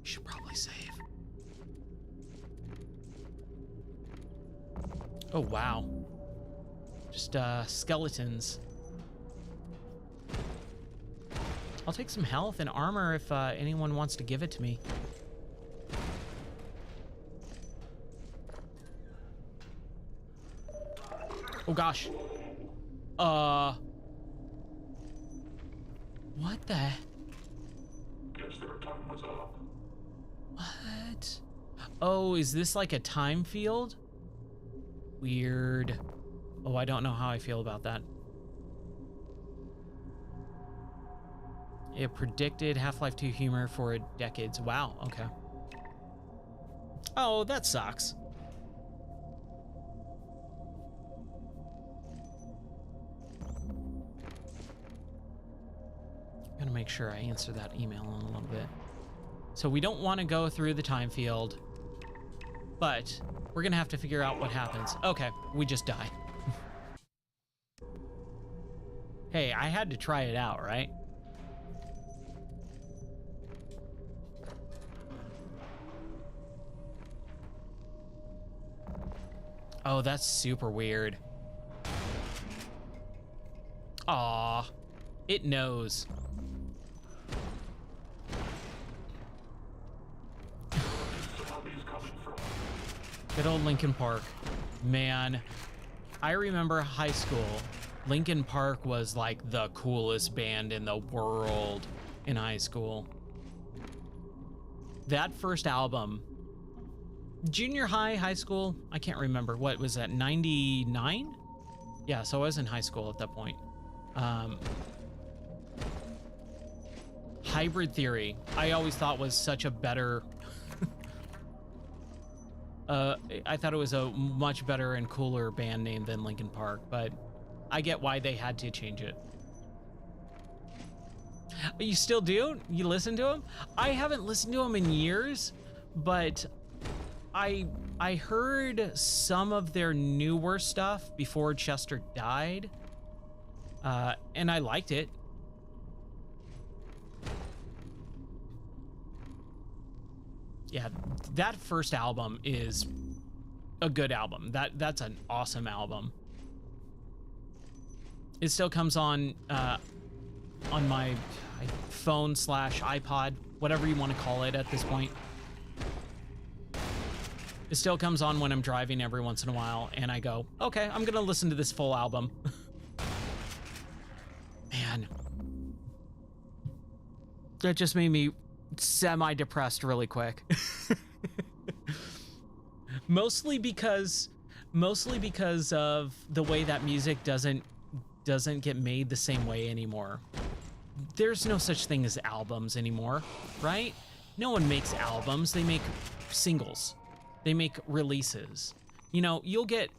Should probably save. Oh, wow. Just skeletons. I'll take some health and armor if anyone wants to give it to me. Oh gosh. What the? Guess their time was up. What? Oh, is this like a time field? Weird. Oh, I don't know how I feel about that. It predicted Half-Life 2 humor for decades. Wow, okay. Oh, that sucks. I'm gonna make sure I answer that email in a little bit. So we don't want to go through the time field, but we're gonna have to figure out what happens. Okay, we just die. Hey, I had to try it out, right? Oh, that's super weird. Aw, it knows. Good old Linkin Park. Man, I remember high school. Linkin Park was like the coolest band in the world in high school. That first album, junior high, high school, I can't remember. What was that, 99? Yeah, so I was in high school at that point. Hybrid Theory, I always thought was such a better... I thought it was a much better and cooler band name than Linkin Park, but I get why they had to change it. You still do? You listen to them? I haven't listened to them in years, but I heard some of their newer stuff before Chester died, and I liked it. Yeah, that first album is a good album. That's an awesome album. It still comes on my phone / iPod, whatever you want to call it at this point. It still comes on when I'm driving every once in a while, and I go, okay, I'm gonna listen to this full album. Man, that just made me semi-depressed really quick. mostly because of the way that music doesn't get made the same way anymore. There's no such thing as albums anymore, right? No one makes albums, they make singles. They make releases. You know, you'll get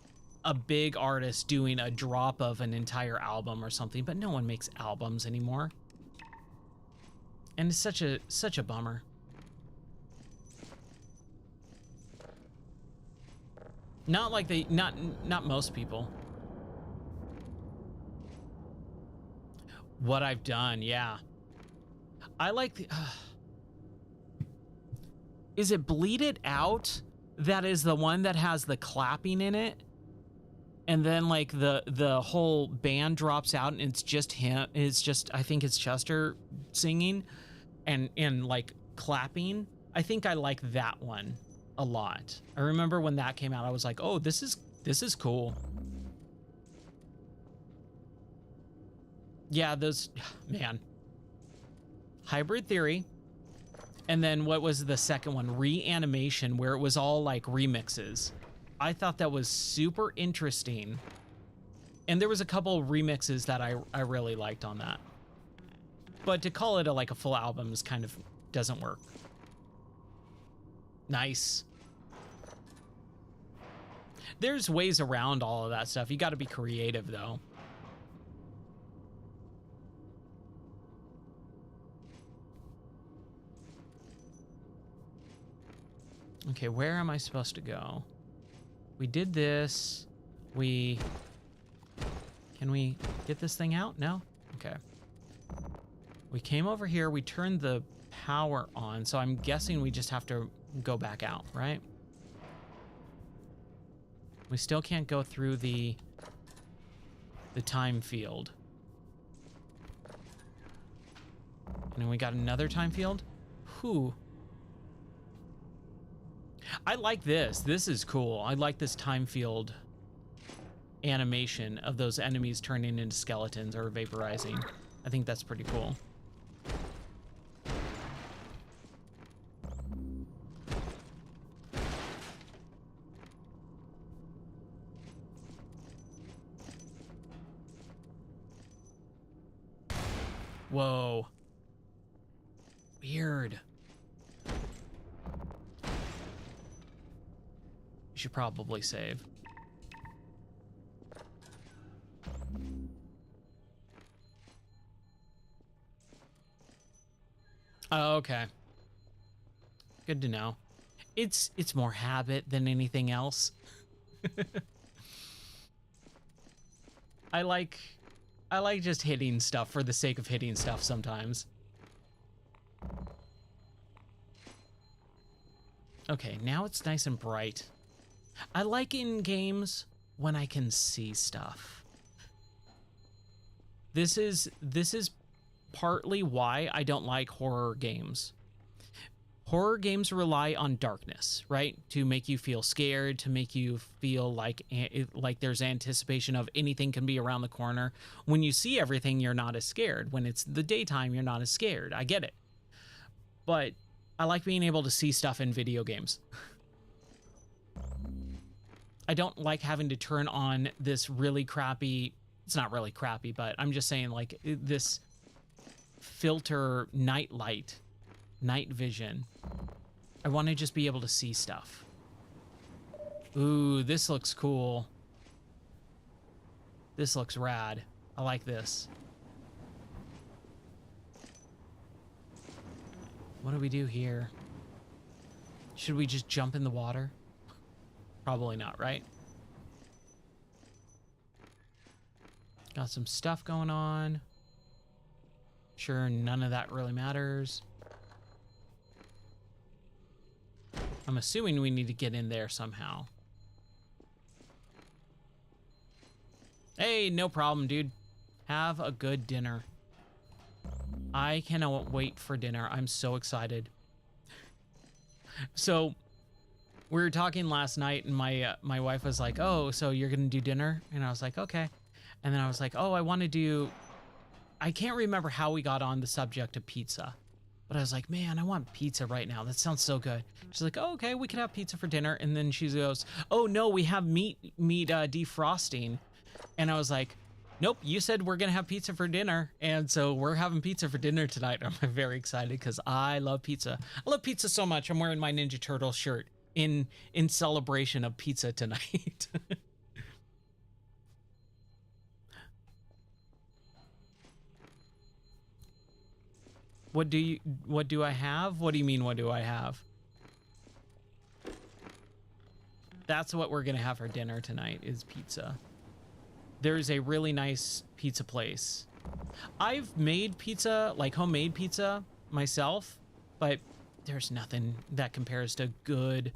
a big artist doing a drop of an entire album or something, but no one makes albums anymore. And it's such a bummer. Not like not most people. What I've done, yeah. I like the is it Bleed It Out that is the one that has the clapping in it? And then like the whole band drops out and it's just him, it's just, I think it's Chester singing and like clapping. I think I like that one a lot. I remember when that came out, I was like, oh, this is cool. Yeah, those, man. Hybrid Theory. And then what was the second one? Reanimation, where it was all like remixes. I thought that was super interesting. And there was a couple remixes that I really liked on that. But to call it like a full album is kind of doesn't work. Nice. There's ways around all of that stuff. You got to be creative though. Okay, where am I supposed to go? We did this. Can we get this thing out? No? Okay. We came over here, we turned the power on, so I'm guessing we just have to go back out, right? We still can't go through the time field. And then we got another time field. Whew. I like this. This is cool. I like this time field animation of those enemies turning into skeletons or vaporizing. I think that's pretty cool. Whoa. Weird. You should probably save. Oh, okay. Good to know. It's more habit than anything else. I like just hitting stuff for the sake of hitting stuff sometimes. Okay, now it's nice and bright. I like in games when I can see stuff. This is partly why I don't like horror games. Horror games rely on darkness, right? To make you feel scared, to make you feel like there's anticipation of anything can be around the corner. When you see everything, you're not as scared. When it's the daytime, you're not as scared. I get it. But I like being able to see stuff in video games. I don't like having to turn on this really crappy, it's not really crappy, but I'm just saying like this filter night light, night vision. I want to just be able to see stuff. Ooh, this looks cool. This looks rad. I like this. What do we do here? Should we just jump in the water? Probably not, right? Got some stuff going on. Sure, none of that really matters. I'm assuming we need to get in there somehow. Hey, no problem, dude. Have a good dinner. I cannot wait for dinner. I'm so excited. So, we were talking last night, and my wife was like, "Oh, so you're gonna do dinner?" And I was like, "Okay." And then I was like, "Oh, I want to do." I can't remember how we got on the subject of pizza, but I was like, "Man, I want pizza right now. That sounds so good." She's like, "Oh, okay, we can have pizza for dinner." And then she goes, "Oh no, we have meat defrosting." And I was like, "Nope, you said we're gonna have pizza for dinner," and so we're having pizza for dinner tonight. I'm very excited because I love pizza. I love pizza so much. I'm wearing my Ninja Turtle shirt in celebration of pizza tonight. What do I have? What do you mean, what do I have? That's what we're gonna have for dinner tonight is pizza. There's a really nice pizza place. I've made pizza, like homemade pizza myself, but there's nothing that compares to good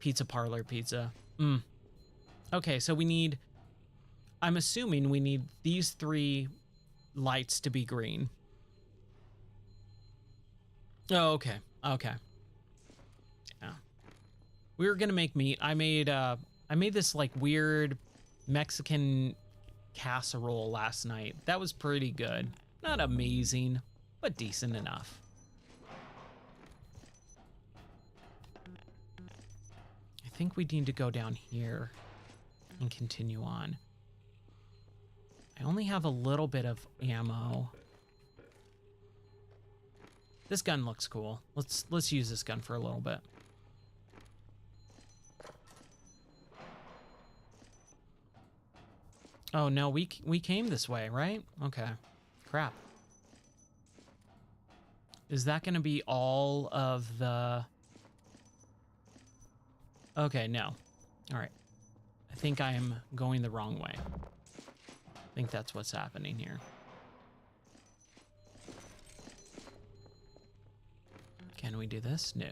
pizza parlor pizza. Okay, so we need, I'm assuming we need these 3 lights to be green. Oh, okay. Okay. Yeah. We were gonna make meat. I made this like weird Mexican casserole last night. That was pretty good. Not amazing, but decent enough. I think we need to go down here and continue on. I only have a little bit of ammo. This gun looks cool. Let's use this gun for a little bit. Oh no, we came this way, right? Okay. Crap. Is that gonna be all of the... Okay, no. All right. I think I am going the wrong way. I think that's what's happening here. Can we do this? No.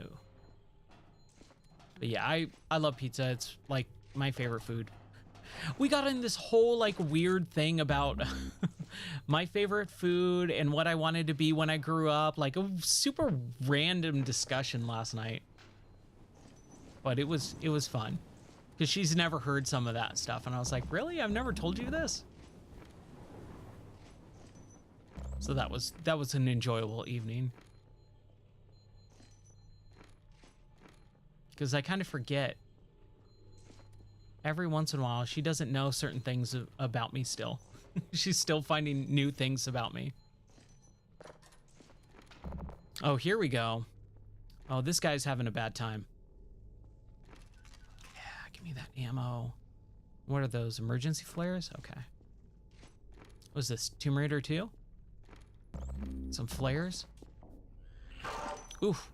But yeah, I love pizza. It's like my favorite food. We got in this whole like weird thing about my favorite food and what I wanted to be when I grew up, like a super random discussion last night. But it was fun because she's never heard some of that stuff, and I was like, really? I've never told you this? So that was an enjoyable evening. Because I kind of forget. Every once in a while, she doesn't know certain things about me still. She's still finding new things about me. Oh, here we go. Oh, this guy's having a bad time. Yeah, give me that ammo. What are those, emergency flares? Okay. What's this, Tomb Raider 2? Some flares? Oof.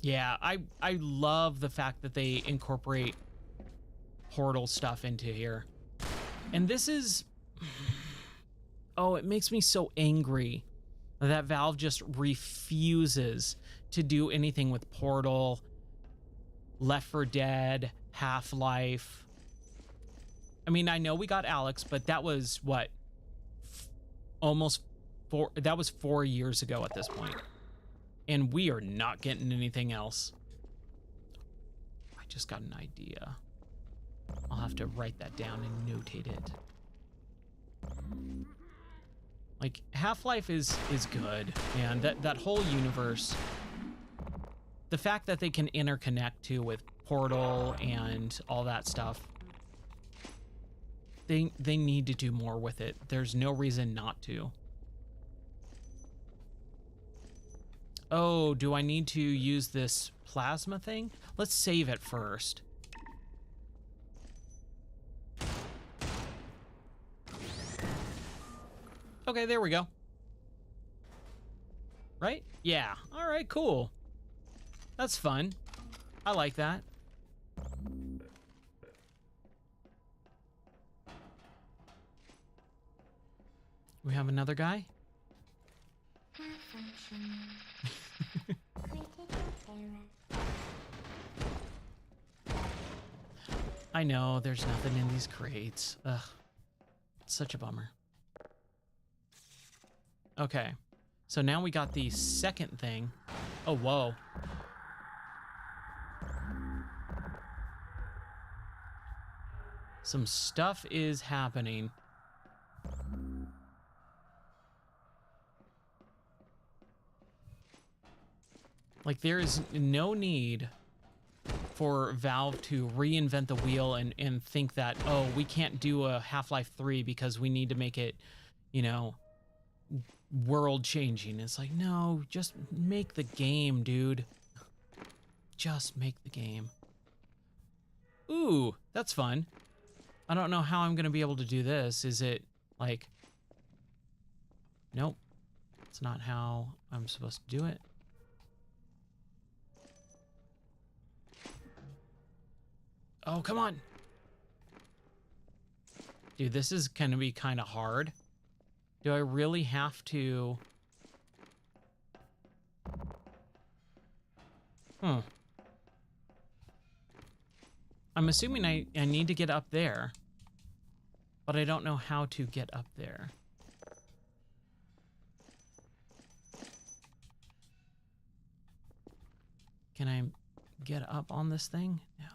Yeah, I love the fact that they incorporate portal stuff into here. And this is... Oh, it makes me so angry that Valve just refuses to do anything with Portal, Left 4 Dead, Half-Life. I mean, I know we got Alex, but that was what? That was 4 years ago at this point. And we are not getting anything else. I just got an idea. I'll have to write that down and notate it. Like, Half-Life is good, and that whole universe, the fact that they can interconnect too with Portal and all that stuff, they need to do more with it. There's no reason not to. Oh, do I need to use this plasma thing? Let's save it first. Okay, there we go. Right? Yeah. All right, cool. That's fun. I like that. We have another guy? I know, there's nothing in these crates. Ugh. It's such a bummer. Okay. So now we got the second thing. Oh, whoa. Some stuff is happening. Like, there is no need for Valve to reinvent the wheel and think that, oh, we can't do a Half-Life 3 because we need to make it, you know, world changing. It's like, no, just make the game, dude. Just make the game. Ooh, that's fun. I don't know how I'm gonna be able to do this. Is it like, nope, it's not how I'm supposed to do it. Oh, come on. Dude, this is gonna be kind of hard. Do I really have to? I'm assuming I need to get up there, but I don't know how to get up there. Can I get up on this thing? No.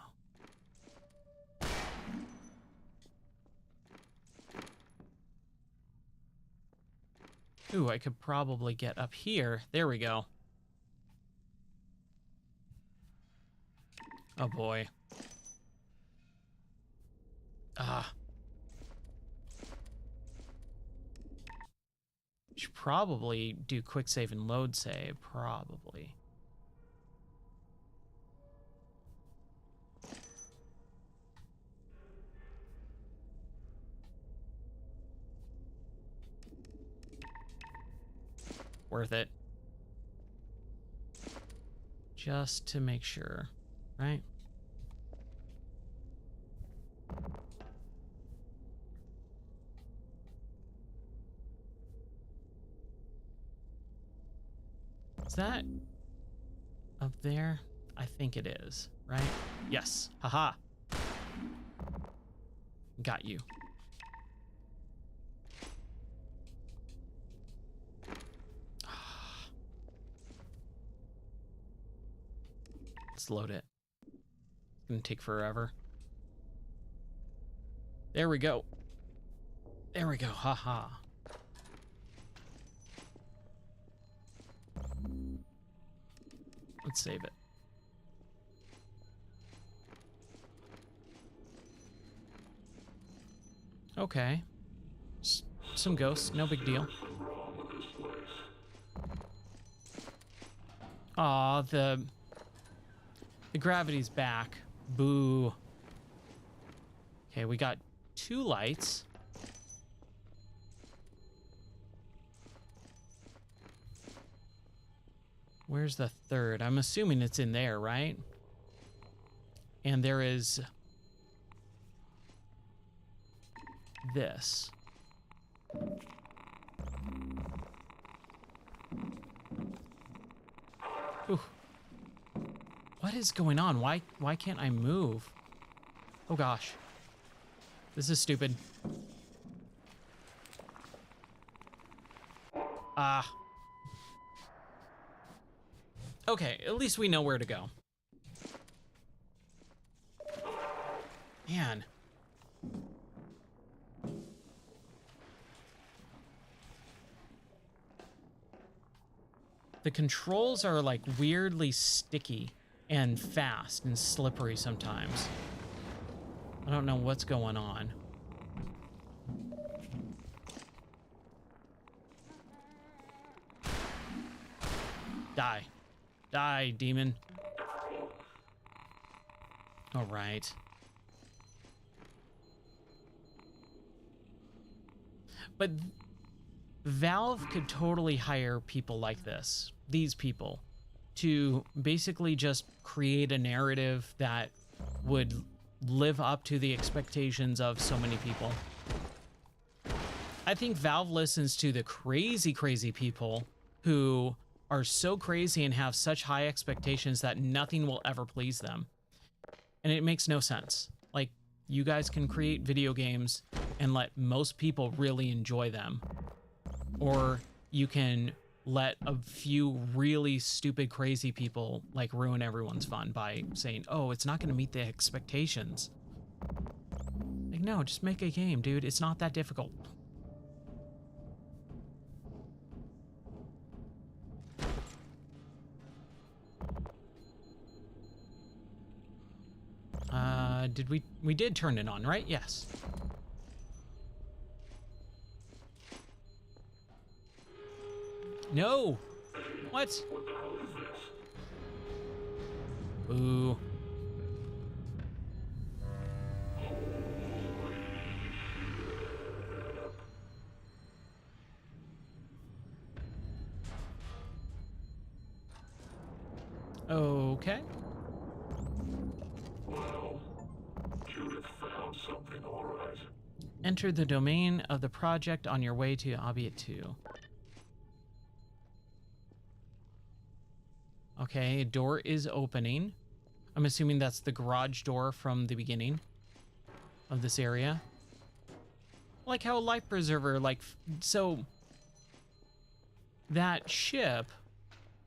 Ooh, I could probably get up here. There we go. Oh boy. Ah. Should probably do quick save and load save, probably. Worth it. Just to make sure, right? Is that up there? I think it is, right? Yes. Haha. Got you. Let's load it. It's gonna take forever. There we go. There we go. Haha. Let's save it. Okay. Some ghosts, no big deal. Aw, the gravity's back. Boo. Okay, we got 2 lights. Where's the third? I'm assuming it's in there, right? And there is this. Ooh. What is going on? Why can't I move? Oh gosh. This is stupid. Ah. Okay, at least we know where to go. Man. The controls are like weirdly sticky and fast and slippery sometimes. I don't know what's going on. Die. Die, demon. All right. But Valve could totally hire people like this, these people, to basically just create a narrative that would live up to the expectations of so many people. I think Valve listens to the crazy, crazy people who are so crazy and have such high expectations that nothing will ever please them. And it makes no sense. Like, you guys can create video games and let most people really enjoy them. Or you can let a few really stupid, crazy people like ruin everyone's fun by saying, oh, it's not going to meet the expectations. Like, no, just make a game, dude. It's not that difficult. Did we did turn it on, right? Yes. No. What? Ooh. Okay. Well, Judith found something, all right. Enter the domain of the project on your way to Obviate 2. Okay, a door is opening. I'm assuming that's the garage door from the beginning of this area. Like how Life Preserver, like, so that ship,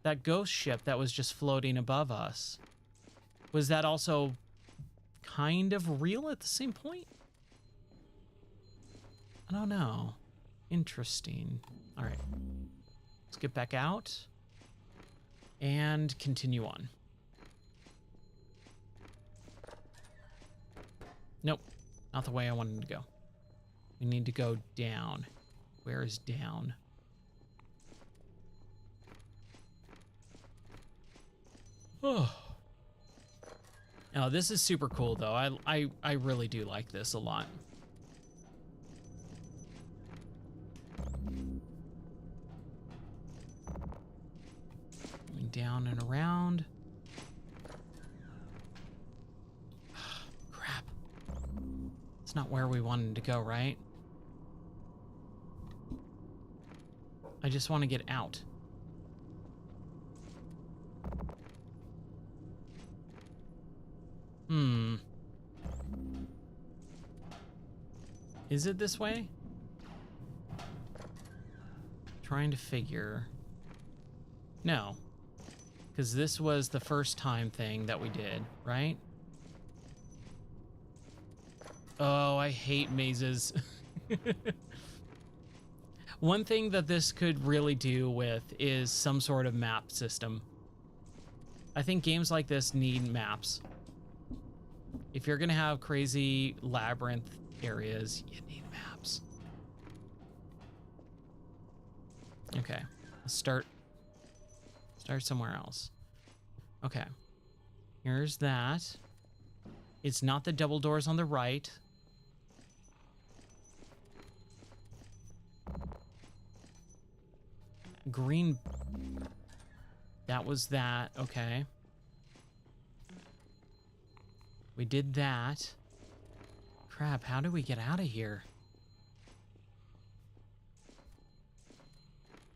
that ghost ship that was just floating above us, was that also kind of real at the same point? I don't know. Interesting. All right. Let's get back out and continue on. Nope. Not the way I wanted to go. We need to go down. Where is down? Oh. Now, this is super cool, though. I really do like this a lot. Going down and around. Crap. It's not where we wanted to go, right? I just want to get out. Is it this way? Trying to figure. No. Because this was the first time thing that we did, right? Oh, I hate mazes. One thing that this could really do with is some sort of map system. I think games like this need maps. If you're gonna have crazy labyrinth areas, you need maps. Okay, let's start somewhere else. Okay, here's that. It's not the double doors on the right. Green. That was that. Okay. We did that. Crap, how do we get out of here?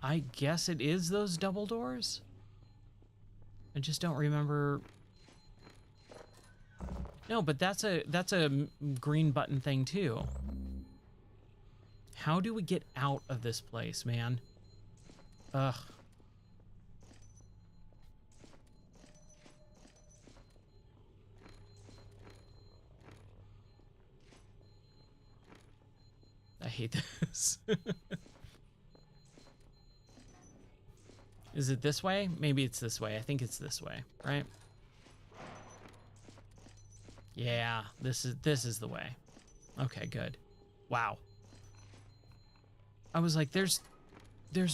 I guess it is those double doors? I just don't remember. No, but that's a green button thing too. How do we get out of this place, man? Ugh. I hate this. Is it this way? Maybe it's this way. I think it's this way, right? Yeah, this is the way. Okay, good. Wow. I was like, there's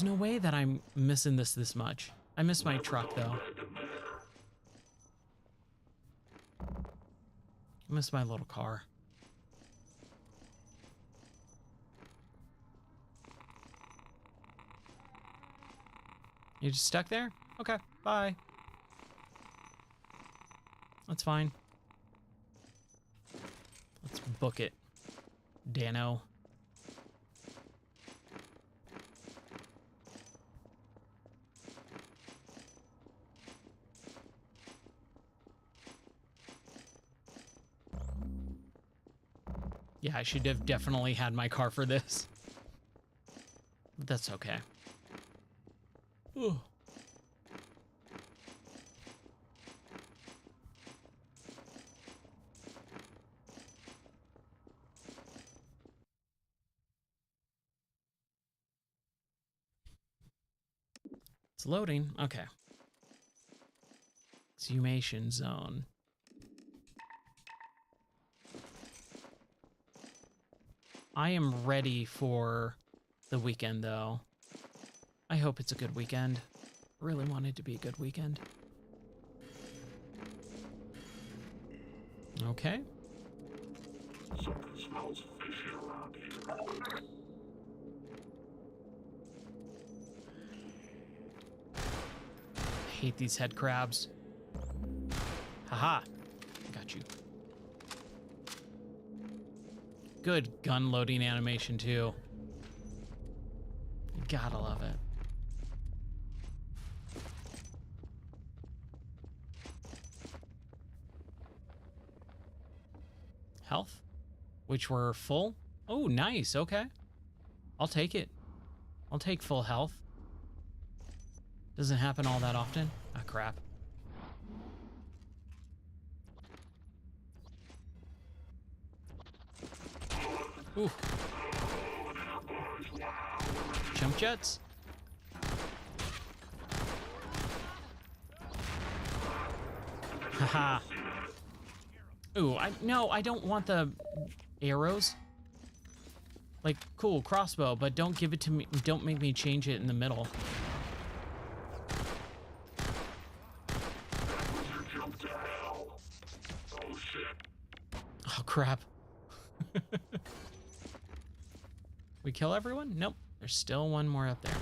no way that I'm missing this much. I miss my truck though. I miss my little car. You just stuck there? Okay, bye. That's fine. Let's book it, Dano. Yeah, I should have definitely had my car for this. But that's okay. Ooh. It's loading. Okay. Exhumation zone. I am ready for the weekend, though. I hope it's a good weekend. Really want it to be a good weekend. Okay. Something smells fishy around here. I hate these head crabs. Haha. Got you. Good gun loading animation, too. You gotta love it. Health, which were full. Oh, nice. Okay. I'll take it. I'll take full health. Doesn't happen all that often. Ah, crap. Ooh. Jump jets. Haha. Ooh, no, I don't want the arrows. Like, cool, crossbow, but don't give it to me. Don't make me change it in the middle. Oh, crap. We kill everyone? Nope. There's still one more up there.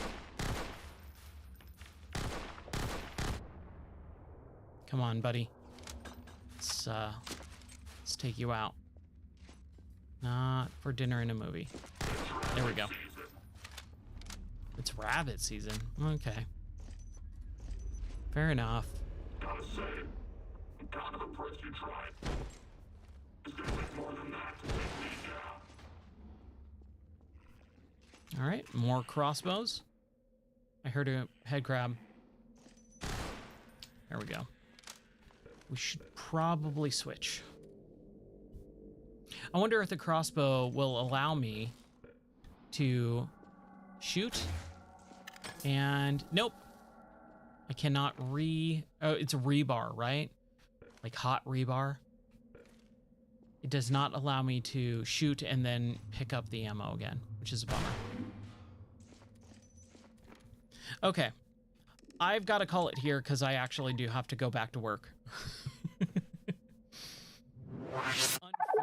Come on, buddy. Let's take you out. Not for dinner and a movie. There we go. It's rabbit season. Okay. Fair enough. Gotta say, I'm kind of impressed you tried. It's gonna take more than that to take me down. All right, more crossbows. I heard a head crab. There we go. We should probably switch. I wonder if the crossbow will allow me to shoot. And nope. I cannot oh, it's a rebar, right? Like hot rebar. It does not allow me to shoot and then pick up the ammo again, which is a bummer. Okay. I've got to call it here because I actually do have to go back to work.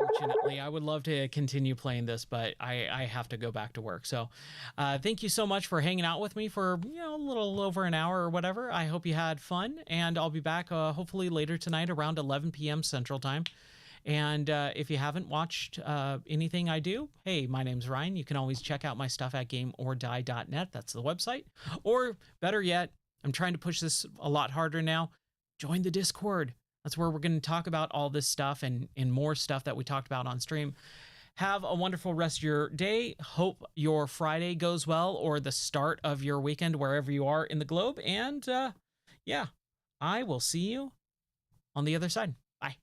Unfortunately, I would love to continue playing this, but I have to go back to work. So thank you so much for hanging out with me for, you know, a little over an hour or whatever. I hope you had fun, and I'll be back hopefully later tonight around 11 p.m. Central Time. And if you haven't watched anything I do, hey, my name's Ryan. You can always check out my stuff at gameordie.net. That's the website. Or better yet, I'm trying to push this a lot harder now. Join the Discord. That's where we're going to talk about all this stuff and more stuff that we talked about on stream. Have a wonderful rest of your day. Hope your Friday goes well, or the start of your weekend, wherever you are in the globe. And yeah, I will see you on the other side. Bye.